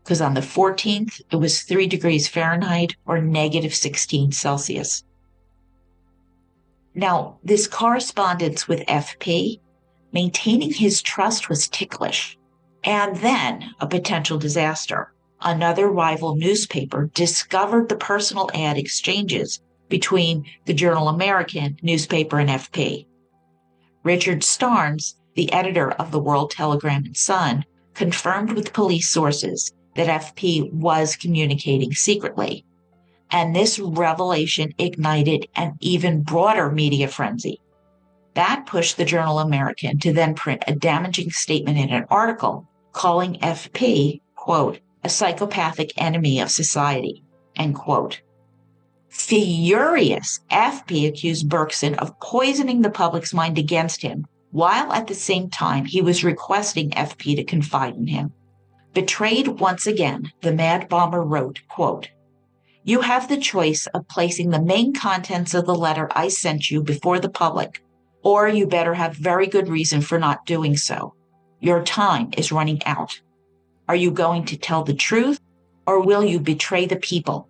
B: because on the 14th, it was 3 degrees Fahrenheit or negative 16 Celsius. Now, this correspondence with FP, maintaining his trust was ticklish. And then a potential disaster. Another rival newspaper discovered the personal ad exchanges between the Journal American newspaper and FP. Richard Starnes, the editor of the World Telegram and Sun, confirmed with police sources that FP was communicating secretly. And this revelation ignited an even broader media frenzy. That pushed the Journal American to then print a damaging statement in an article calling FP, quote, a psychopathic enemy of society, end quote. Furious, FP accused Berkson of poisoning the public's mind against him, while at the same time he was requesting FP to confide in him. Betrayed once again, the Mad Bomber wrote, quote, you have the choice of placing the main contents of the letter I sent you before the public, or you better have very good reason for not doing so. Your time is running out. Are you going to tell the truth, or will you betray the people?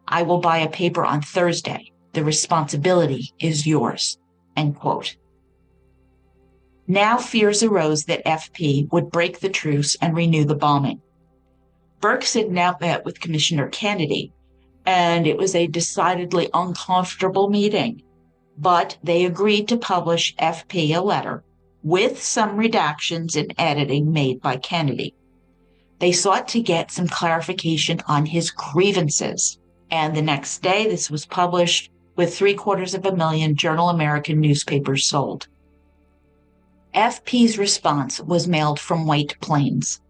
B: I will buy a paper on Thursday. The responsibility is yours, end quote. Now fears arose that FP would break the truce and renew the bombing. Berkson now met with Commissioner Kennedy, and it was a decidedly uncomfortable meeting. But they agreed to publish FP a letter with some redactions and editing made by Kennedy. They sought to get some clarification on his grievances. And the next day, this was published with 750,000 Journal American newspapers sold. FP's response was mailed from White Plains,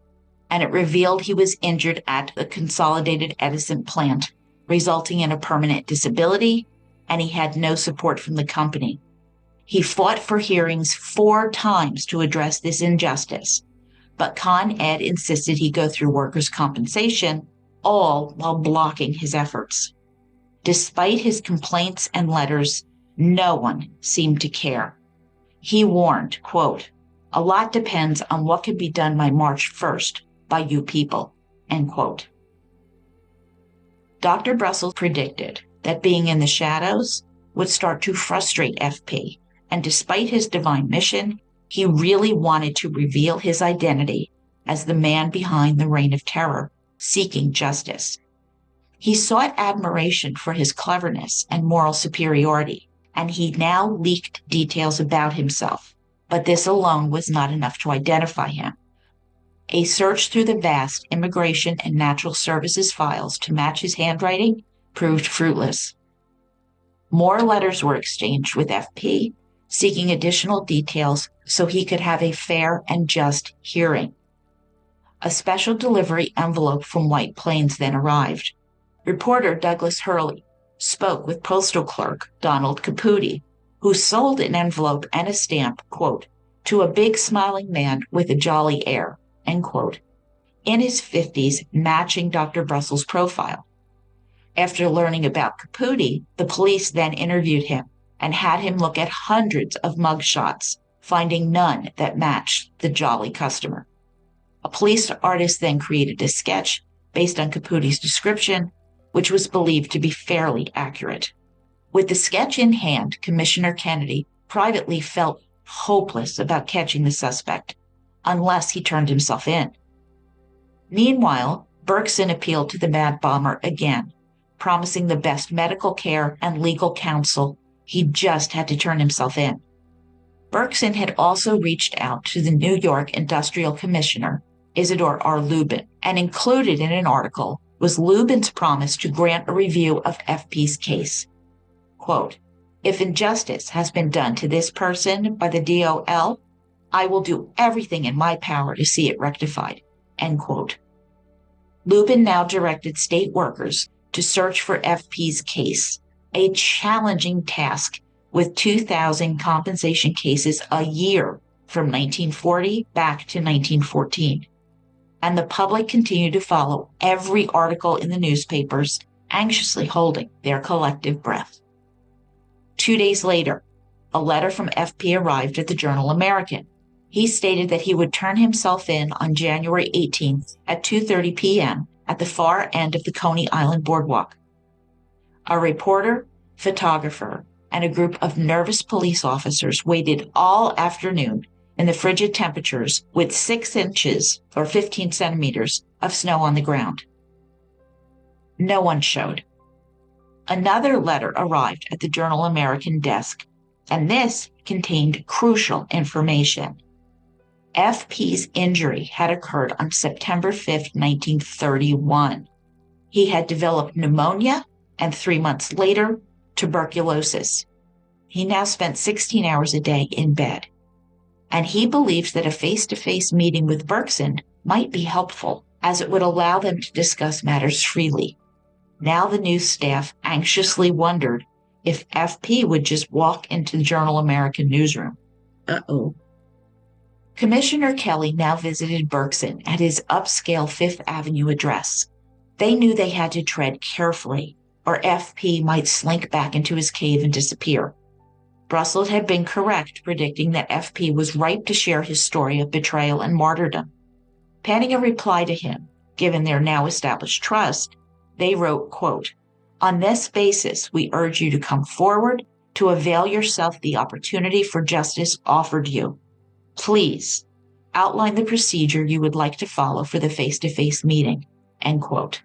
B: and it revealed he was injured at the Consolidated Edison plant, resulting in a permanent disability, and he had no support from the company. He fought for hearings 4 times to address this injustice, but Con Ed insisted he go through workers' compensation, all while blocking his efforts. Despite his complaints and letters, no one seemed to care. He warned, quote, a lot depends on what can be done by March 1st by you people, end quote. Dr. Brussel predicted that being in the shadows would start to frustrate FP, and despite his divine mission, he really wanted to reveal his identity as the man behind the reign of terror, seeking justice. He sought admiration for his cleverness and moral superiority, and he now leaked details about himself, but this alone was not enough to identify him. A search through the vast immigration and natural services files to match his handwriting proved fruitless. More letters were exchanged with FP, seeking additional details so he could have a fair and just hearing. A special delivery envelope from White Plains then arrived. Reporter Douglas Hurley spoke with postal clerk Donald Caputi, who sold an envelope and a stamp, quote, to a big smiling man with a jolly air, end quote, in his 50s, matching Dr. Brussel's profile. After learning about Caputi, the police then interviewed him and had him look at hundreds of mugshots, finding none that matched the jolly customer. A police artist then created a sketch based on Caputi's description, which was believed to be fairly accurate. With the sketch in hand, Commissioner Kennedy privately felt hopeless about catching the suspect, unless he turned himself in. Meanwhile, Berkson appealed to the Mad Bomber again, promising the best medical care and legal counsel. He just had to turn himself in. Berkson had also reached out to the New York Industrial Commissioner, Isidore R. Lubin, and included in an article was Lubin's promise to grant a review of FP's case. Quote, if injustice has been done to this person by the DOL, I will do everything in my power to see it rectified, end quote. Lubin now directed state workers to search for FP's case, a challenging task with 2,000 compensation cases a year from 1940 back to 1914. And the public continued to follow every article in the newspapers, anxiously holding their collective breath. 2 days later, a letter from FP arrived at the Journal-American. He stated that he would turn himself in on January 18th at 2:30 p.m. at the far end of the Coney Island boardwalk. A reporter, photographer, and a group of nervous police officers waited all afternoon in the frigid temperatures with 6 inches or 15 centimeters of snow on the ground. No one showed. Another letter arrived at the Journal-American desk, and this contained crucial information. FP's injury had occurred on September 5, 1931. He had developed pneumonia and 3 months later, tuberculosis. He now spent 16 hours a day in bed. And he believes that a face-to-face meeting with Berkson might be helpful, as it would allow them to discuss matters freely. Now the news staff anxiously wondered if FP would just walk into the Journal-American newsroom. Uh-oh. Commissioner Kelly now visited Berkson at his upscale Fifth Avenue address. They knew they had to tread carefully, or FP might slink back into his cave and disappear. Brussel had been correct, predicting that FP was ripe to share his story of betrayal and martyrdom. Penning a reply to him, given their now established trust, they wrote, quote, "On this basis, we urge you to come forward to avail yourself the opportunity for justice offered you. Please outline the procedure you would like to follow for the face-to-face meeting," end quote.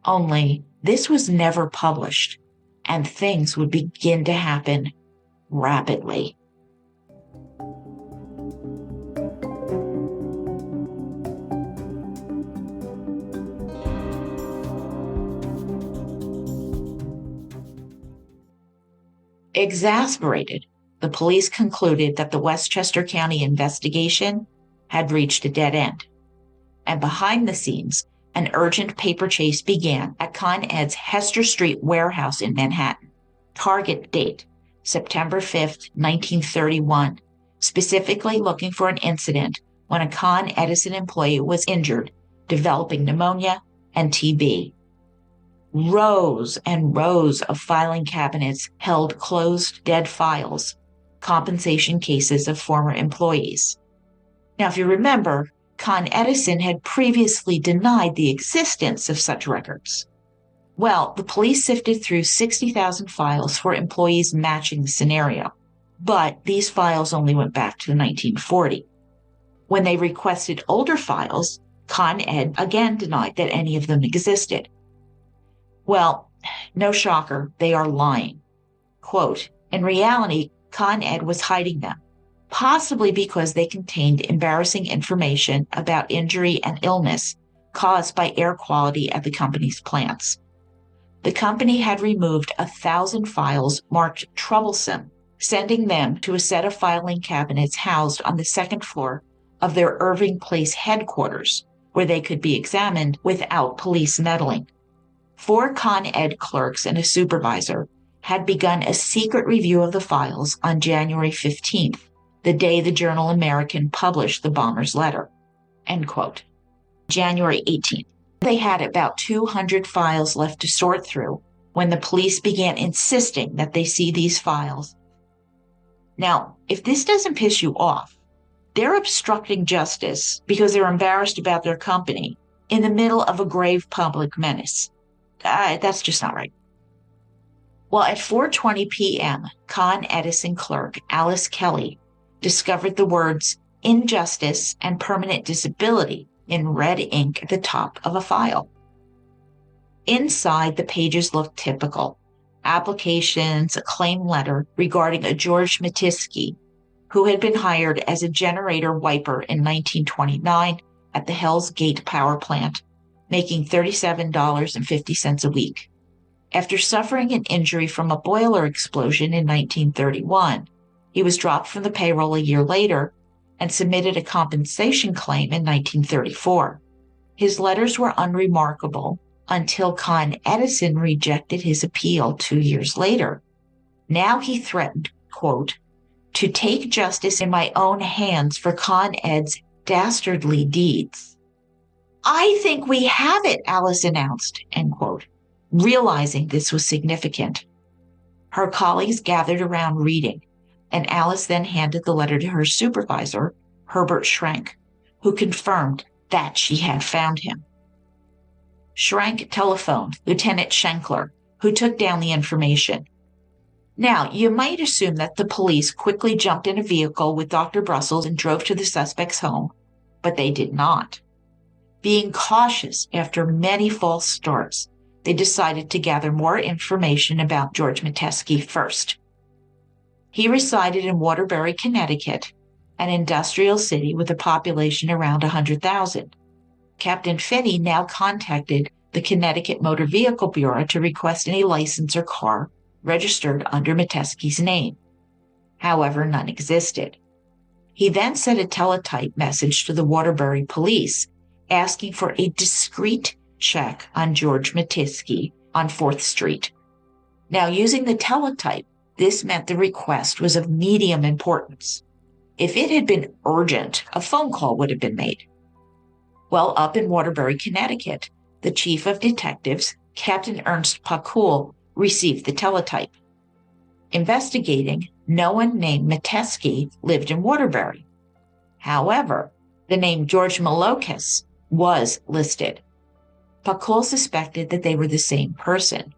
B: Only this was never published, and things would begin to happen rapidly. Exasperated, the police concluded that the Westchester County investigation had reached a dead end. And behind the scenes, an urgent paper chase began at Con Ed's Hester Street warehouse in Manhattan. Target date, September 5th, 1931, specifically looking for an incident when a Con Edison employee was injured, developing pneumonia and TB. Rows and rows of filing cabinets held closed, dead files, compensation cases of former employees. Now, if you remember, Con Edison had previously denied the existence of such records. Well, the police sifted through 60,000 files for employees matching the scenario, but these files only went back to 1940. When they requested older files, Con Ed again denied that any of them existed. Well, no shocker, they are lying. Quote, "In reality, Con Ed was hiding them, possibly because they contained embarrassing information about injury and illness caused by air quality at the company's plants. The company had removed 1,000 files marked troublesome, sending them to a set of filing cabinets housed on the second floor of their Irving Place headquarters, where they could be examined without police meddling. 4 Con Ed clerks and a supervisor had begun a secret review of the files on January 15th, the day the Journal-American published the bomber's letter." End quote. January 18th. They had about 200 files left to sort through when the police began insisting that they see these files. Now, if this doesn't piss you off, they're obstructing justice because they're embarrassed about their company in the middle of a grave public menace. That's just not right. Well, at 4:20 p.m., Con Edison clerk Alice Kelly discovered the words "injustice" and "permanent disability" in red ink at the top of a file. Inside, the pages looked typical. Applications, a claim letter regarding a George Matisky, who had been hired as a generator wiper in 1929 at the Hell's Gate power plant, making $37.50 a week. After suffering an injury from a boiler explosion in 1931, he was dropped from the payroll a year later and submitted a compensation claim in 1934. His letters were unremarkable until Con Edison rejected his appeal 2 years later. Now he threatened, quote, to take justice in my own hands for Con Ed's dastardly deeds. I think we have it, Alice announced, end quote, realizing this was significant. Her colleagues gathered around reading, and Alice then handed the letter to her supervisor, Herbert Schrank, who confirmed that she had found him. Schrank telephoned Lieutenant Schenkler, who took down the information. Now, you might assume that the police quickly jumped in a vehicle with Dr. Brussel and drove to the suspect's home, but they did not. Being cautious after many false starts, they decided to gather more information about George Metesky first. He resided in Waterbury, Connecticut, an industrial city with a population around 100,000. Captain Finney now contacted the Connecticut Motor Vehicle Bureau to request any license or car registered under Metesky's name. However, none existed. He then sent a teletype message to the Waterbury police asking for a discreet check on George Metesky on 4th Street. Now, using the teletype, this meant the request was of medium importance. If it had been urgent, a phone call would have been made. Well, up in Waterbury, Connecticut, the chief of detectives, Captain Ernst Pakul, received the teletype. Investigating, no one named Metesky lived in Waterbury. However, the name George Malokis was listed. Pakul suspected that they were the same person.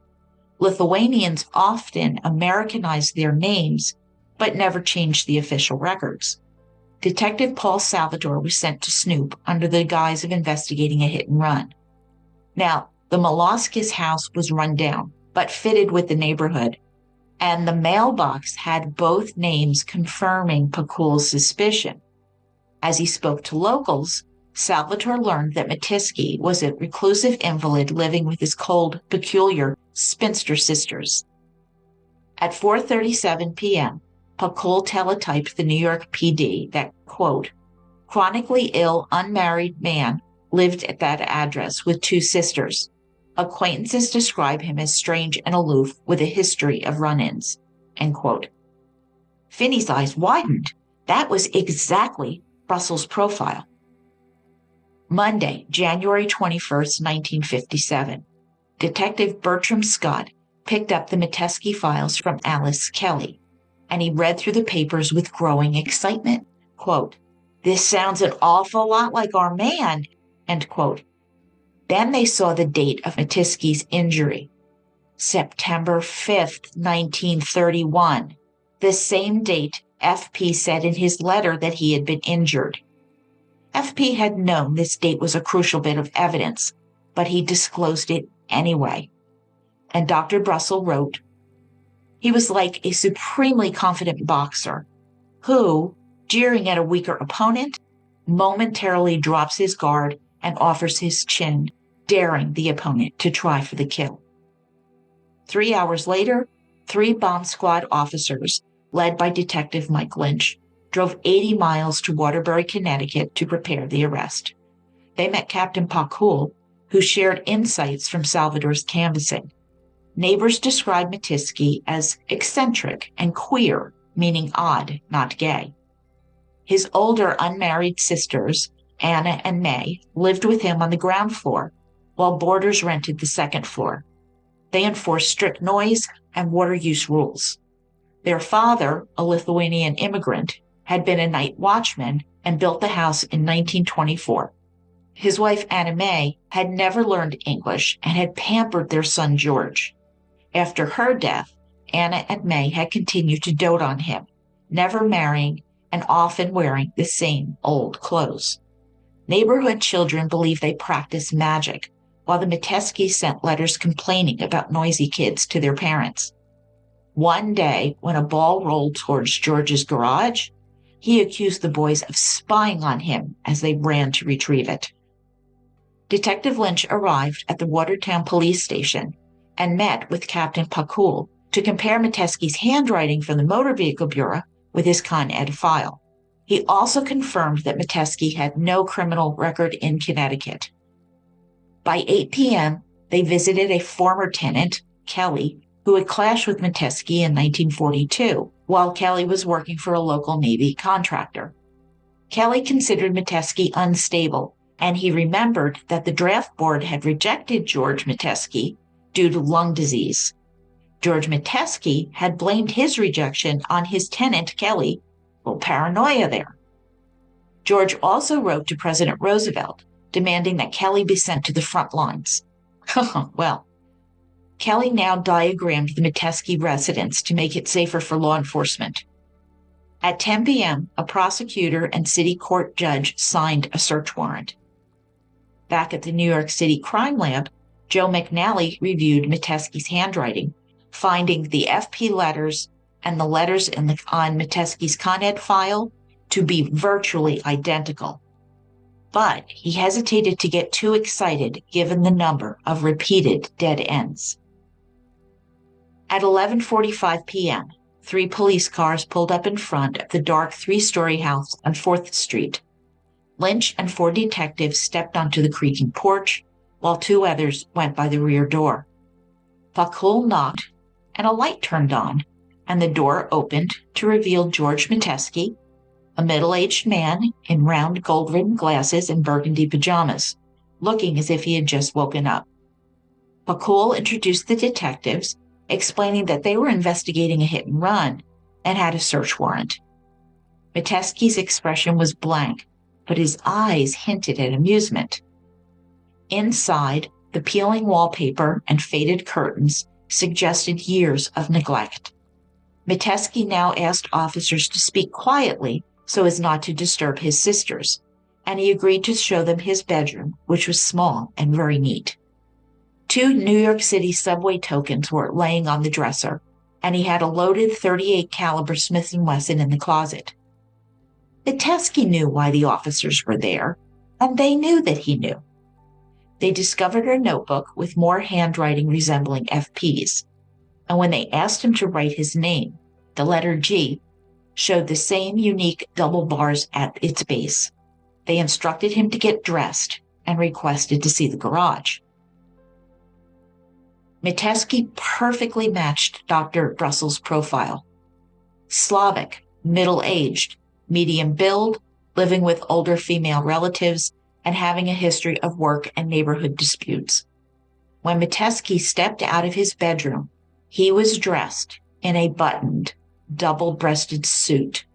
B: Lithuanians often Americanized their names, but never changed the official records. Detective Paul Salvador was sent to snoop under the guise of investigating a hit and run. Now, the Malokis house was run down, but fitted with the neighborhood, and the mailbox had both names confirming Pakul's suspicion. As he spoke to locals, Salvatore learned that Metesky was a reclusive invalid living with his cold, peculiar spinster sisters. At 4:37 p.m., Pakul teletyped the New York PD that, quote, chronically ill, unmarried man lived at that address with 2 sisters. Acquaintances describe him as strange and aloof with a history of run-ins, end quote. Finney's eyes widened. That was exactly Brussel's profile. Monday, January 21st, 1957. Detective Bertram Scott picked up the Metesky files from Alice Kelly, and he read through the papers with growing excitement. Quote, this sounds an awful lot like our man, end quote. Then they saw the date of Metesky's injury, September 5th, 1931, the same date FP said in his letter that he had been injured. FP had known this date was a crucial bit of evidence, but he disclosed it anyway. And Dr. Brussel wrote, he was like a supremely confident boxer who, jeering at a weaker opponent, momentarily drops his guard and offers his chin, daring the opponent to try for the kill. 3 hours later, 3 bomb squad officers, led by Detective Mike Lynch, drove 80 miles to Waterbury, Connecticut to prepare the arrest. They met Captain Pakul, who shared insights from Salvador's canvassing. Neighbors described Metesky as eccentric and queer, meaning odd, not gay. His older unmarried sisters, Anna and May, lived with him on the ground floor, while boarders rented the second floor. They enforced strict noise and water use rules. Their father, a Lithuanian immigrant, had been a night watchman and built the house in 1924. His wife, Anna May, had never learned English and had pampered their son, George. After her death, Anna and May had continued to dote on him, never marrying and often wearing the same old clothes. Neighborhood children believed they practiced magic, while the Meteskys sent letters complaining about noisy kids to their parents. One day, when a ball rolled towards George's garage, he accused the boys of spying on him as they ran to retrieve it. Detective Lynch arrived at the Watertown police station and met with Captain Pakul to compare Metesky's handwriting from the Motor Vehicle Bureau with his Con Ed file. He also confirmed that Metesky had no criminal record in Connecticut. By 8 p.m., they visited a former tenant, Kelly, who had clashed with Metesky in 1942 while Kelly was working for a local Navy contractor. Kelly considered Metesky unstable, and he remembered that the draft board had rejected George Metesky due to lung disease. George Metesky had blamed his rejection on his tenant, Kelly. Well, paranoia there. George also wrote to President Roosevelt, demanding that Kelly be sent to the front lines. Well, Kelly now diagrammed the Metesky residence to make it safer for law enforcement. At 10 p.m., a prosecutor and city court judge signed a search warrant. Back at the New York City Crime Lab, Joe McNally reviewed Metesky's handwriting, finding the FP letters and the letters on Metesky's Con Ed file to be virtually identical. But he hesitated to get too excited given the number of repeated dead ends. At 11:45 p.m., 3 police cars pulled up in front of the dark 3-story house on 4th Street. Lynch and 4 detectives stepped onto the creaking porch, while 2 others went by the rear door. Fakul knocked, and a light turned on, and the door opened to reveal George Metesky, a middle-aged man in round gold-rimmed glasses and burgundy pajamas, looking as if he had just woken up. Fakul introduced the detectives, explaining that they were investigating a hit-and-run and had a search warrant. Metesky's expression was blank, but his eyes hinted at amusement. Inside, the peeling wallpaper and faded curtains suggested years of neglect. Metesky now asked officers to speak quietly so as not to disturb his sisters, and he agreed to show them his bedroom, which was small and very neat. 2 New York City subway tokens were laying on the dresser, and he had a loaded .38 caliber Smith & Wesson in the closet. Metesky knew why the officers were there, and they knew that he knew. They discovered a notebook with more handwriting resembling FP's, and when they asked him to write his name, the letter G showed the same unique double bars at its base. They instructed him to get dressed and requested to see the garage. Metesky perfectly matched Dr. Brussel's profile. Slavic, middle-aged, medium build, living with older female relatives, and having a history of work and neighborhood disputes. When Metesky stepped out of his bedroom, he was dressed in a buttoned, double-breasted suit,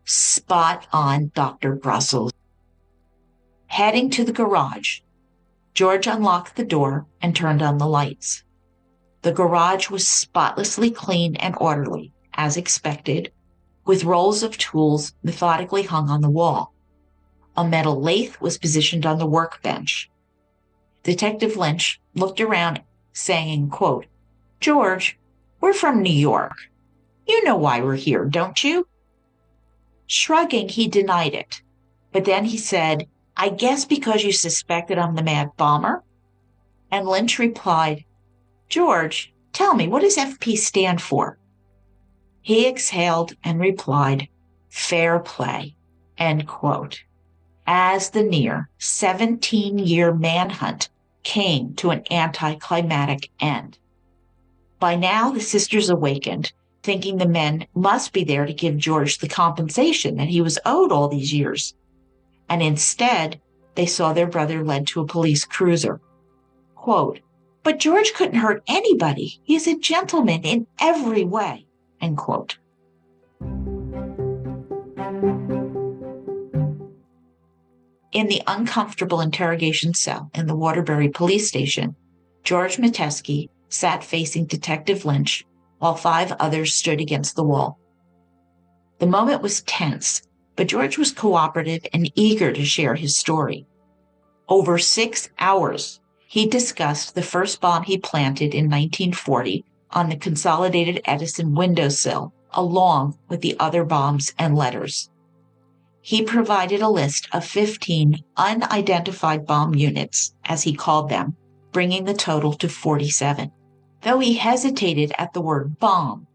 B: spot on Dr. Brussel. Heading to the garage, George unlocked the door and turned on the lights. The garage was spotlessly clean and orderly, as expected, with rolls of tools methodically hung on the wall. A metal lathe was positioned on the workbench. Detective Lynch looked around, saying, quote, "George, we're from New York. You know why we're here, don't you?" Shrugging, he denied it. But then he said, "I guess because you suspected I'm the mad bomber?" And Lynch replied, "George, tell me, what does FP stand for?" He exhaled and replied, "Fair play," end quote, as the near 17-year manhunt came to an anticlimactic end. By now, the sisters awakened, thinking the men must be there to give George the compensation that he was owed all these years. And instead, they saw their brother led to a police cruiser. Quote, "But George couldn't hurt anybody. He's a gentleman in every way," end quote. In the uncomfortable interrogation cell in the Waterbury police station, George Metesky sat facing Detective Lynch while 5 others stood against the wall. The moment was tense, but George was cooperative and eager to share his story. Over 6 hours, he discussed the first bomb he planted in 1940 on the Consolidated Edison windowsill, along with the other bombs and letters. He provided a list of 15 unidentified bomb units, as he called them, bringing the total to 47. Though he hesitated at the word bomb,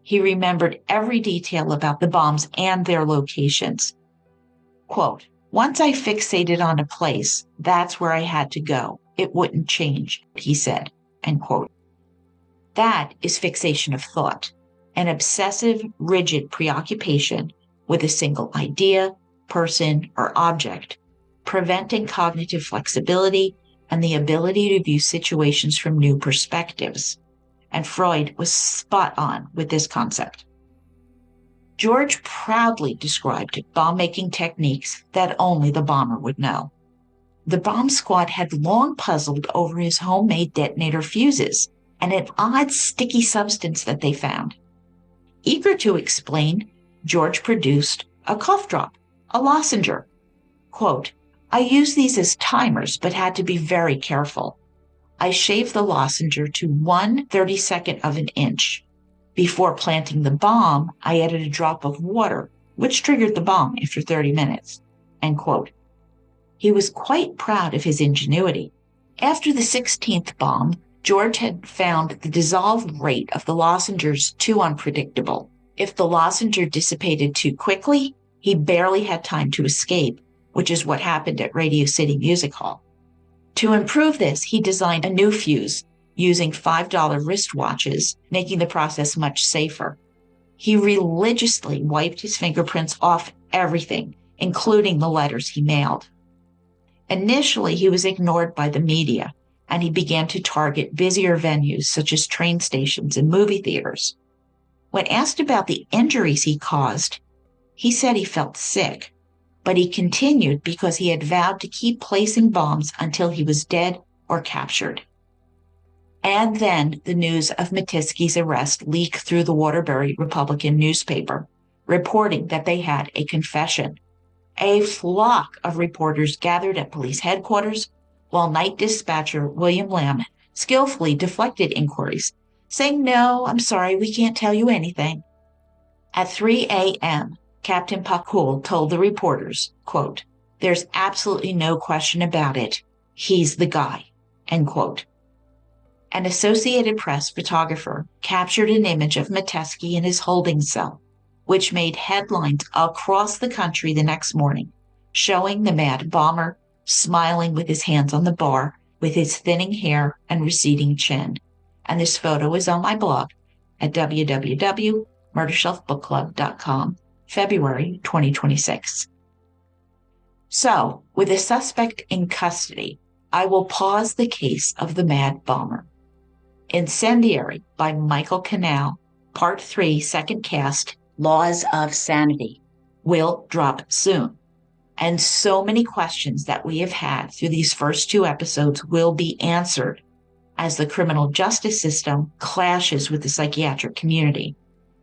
B: he remembered every detail about the bombs and their locations. Quote, "Once I fixated on a place, that's where I had to go. It wouldn't change," he said, end quote. That is fixation of thought, an obsessive, rigid preoccupation with a single idea, person, or object, preventing cognitive flexibility and the ability to view situations from new perspectives. And Freud was spot on with this concept. George proudly described bomb-making techniques that only the bomber would know. The bomb squad had long puzzled over his homemade detonator fuses and an odd sticky substance that they found. Eager to explain, George produced a cough drop, a lozenger. Quote, "I used these as timers, but had to be very careful. I shaved the lozenger to 1/32 of an inch. Before planting the bomb, I added a drop of water, which triggered the bomb after 30 minutes. End quote. He was quite proud of his ingenuity. After the 16th bomb, George had found the dissolve rate of the lozengers too unpredictable. If the lozenger dissipated too quickly, he barely had time to escape, which is what happened at Radio City Music Hall. To improve this, he designed a new fuse using $5 wristwatches, making the process much safer. He religiously wiped his fingerprints off everything, including the letters he mailed. Initially, he was ignored by the media, and he began to target busier venues such as train stations and movie theaters. When asked about the injuries he caused, he said he felt sick, but he continued because he had vowed to keep placing bombs until he was dead or captured. And then the news of Matisky's arrest leaked through the Waterbury Republican newspaper, reporting that they had a confession. A flock of reporters gathered at police headquarters, while night dispatcher William Lamb skillfully deflected inquiries, saying, "No, I'm sorry, we can't tell you anything." At 3 a.m., Captain Pakul told the reporters, quote, "There's absolutely no question about it. He's the guy," end quote. An Associated Press photographer captured an image of Metesky in his holding cell, which made headlines across the country the next morning, showing the mad bomber smiling with his hands on the bar, with his thinning hair and receding chin. And this photo is on my blog at www.murdershelfbookclub.com, February 2026. So, with the suspect in custody, I will pause the case of the mad bomber. Incendiary by Michael Canal, Part 3, Second Cast, Laws of Sanity, will drop soon. And so many questions that we have had through these first 2 episodes will be answered as the criminal justice system clashes with the psychiatric community.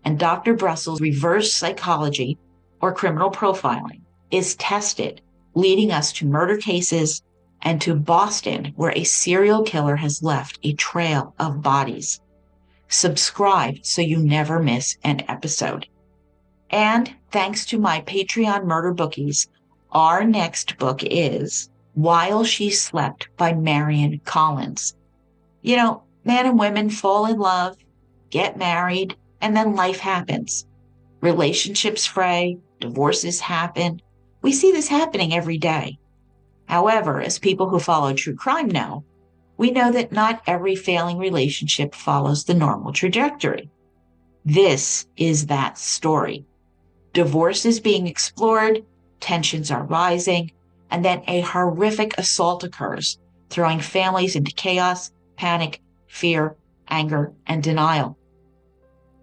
B: And Dr. Brussel's reverse psychology, or criminal profiling, is tested, leading us to murder cases and to Boston, where a serial killer has left a trail of bodies. Subscribe so you never miss an episode. And thanks to my Patreon murder bookies, our next book is While She Slept by Marion Collins. You know, men and women fall in love, get married, and then life happens. Relationships fray, divorces happen. We see this happening every day. However, as people who follow true crime know, we know that not every failing relationship follows the normal trajectory. This is that story. Divorce is being explored, tensions are rising, and then a horrific assault occurs, throwing families into chaos, panic, fear, anger, and denial.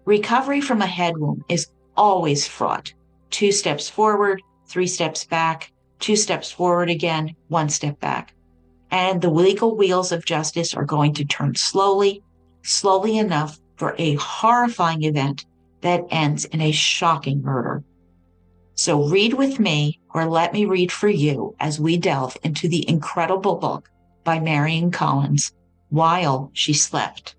B: Recovery from a head wound is always fraught. 2 steps forward, 3 steps back, 2 steps forward again, 1 step back. And the legal wheels of justice are going to turn slowly, slowly enough for a horrifying event that ends in a shocking murder. So read with me, or let me read for you, as we delve into the incredible book by Marion Collins, While She Slept.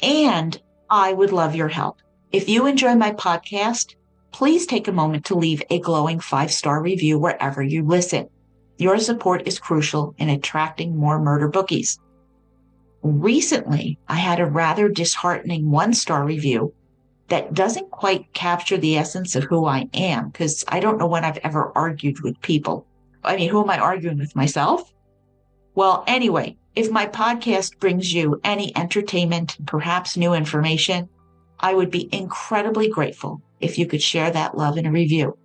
B: And I would love your help. If you enjoy my podcast, please take a moment to leave a glowing 5-star review wherever you listen. Your support is crucial in attracting more murder bookies. Recently, I had a rather disheartening 1-star review that doesn't quite capture the essence of who I am, because I don't know when I've ever argued with people. I mean, who am I arguing with, myself? Well, anyway, if my podcast brings you any entertainment, perhaps new information, I would be incredibly grateful if you could share that love in a review.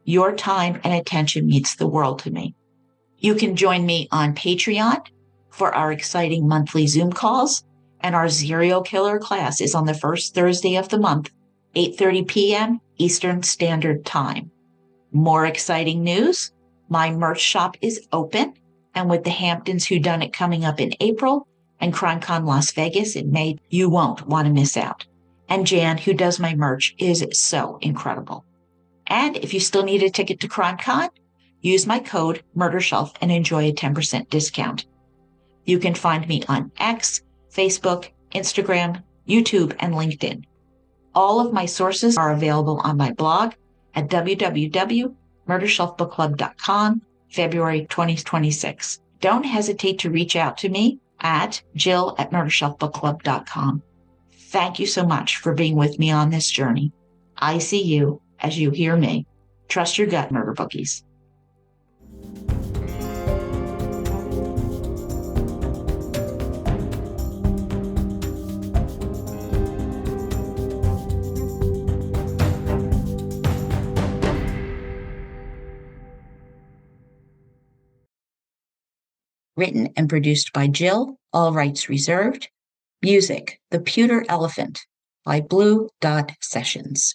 B: Your time and attention means the world to me. You can join me on Patreon for our exciting monthly Zoom calls, and our serial killer class is on the first Thursday of the month, 8:30 p.m. Eastern Standard Time. More exciting news, my merch shop is open, and with the Hamptons Whodunit coming up in April and CrimeCon Las Vegas in May, you won't want to miss out. And Jan, who does my merch, is so incredible. And if you still need a ticket to CrimeCon, use my code MurderShelf and enjoy a 10% discount. You can find me on X, Facebook, Instagram, YouTube, and LinkedIn. All of my sources are available on my blog at www.murdershelfbookclub.com, February 2026. Don't hesitate to reach out to me at jill@murdershelfbookclub.com. Thank you so much for being with me on this journey. I see you as you hear me. Trust your gut, murder bookies. Written and produced by Jill, all rights reserved. Music, The Pewter Elephant by Blue Dot Sessions.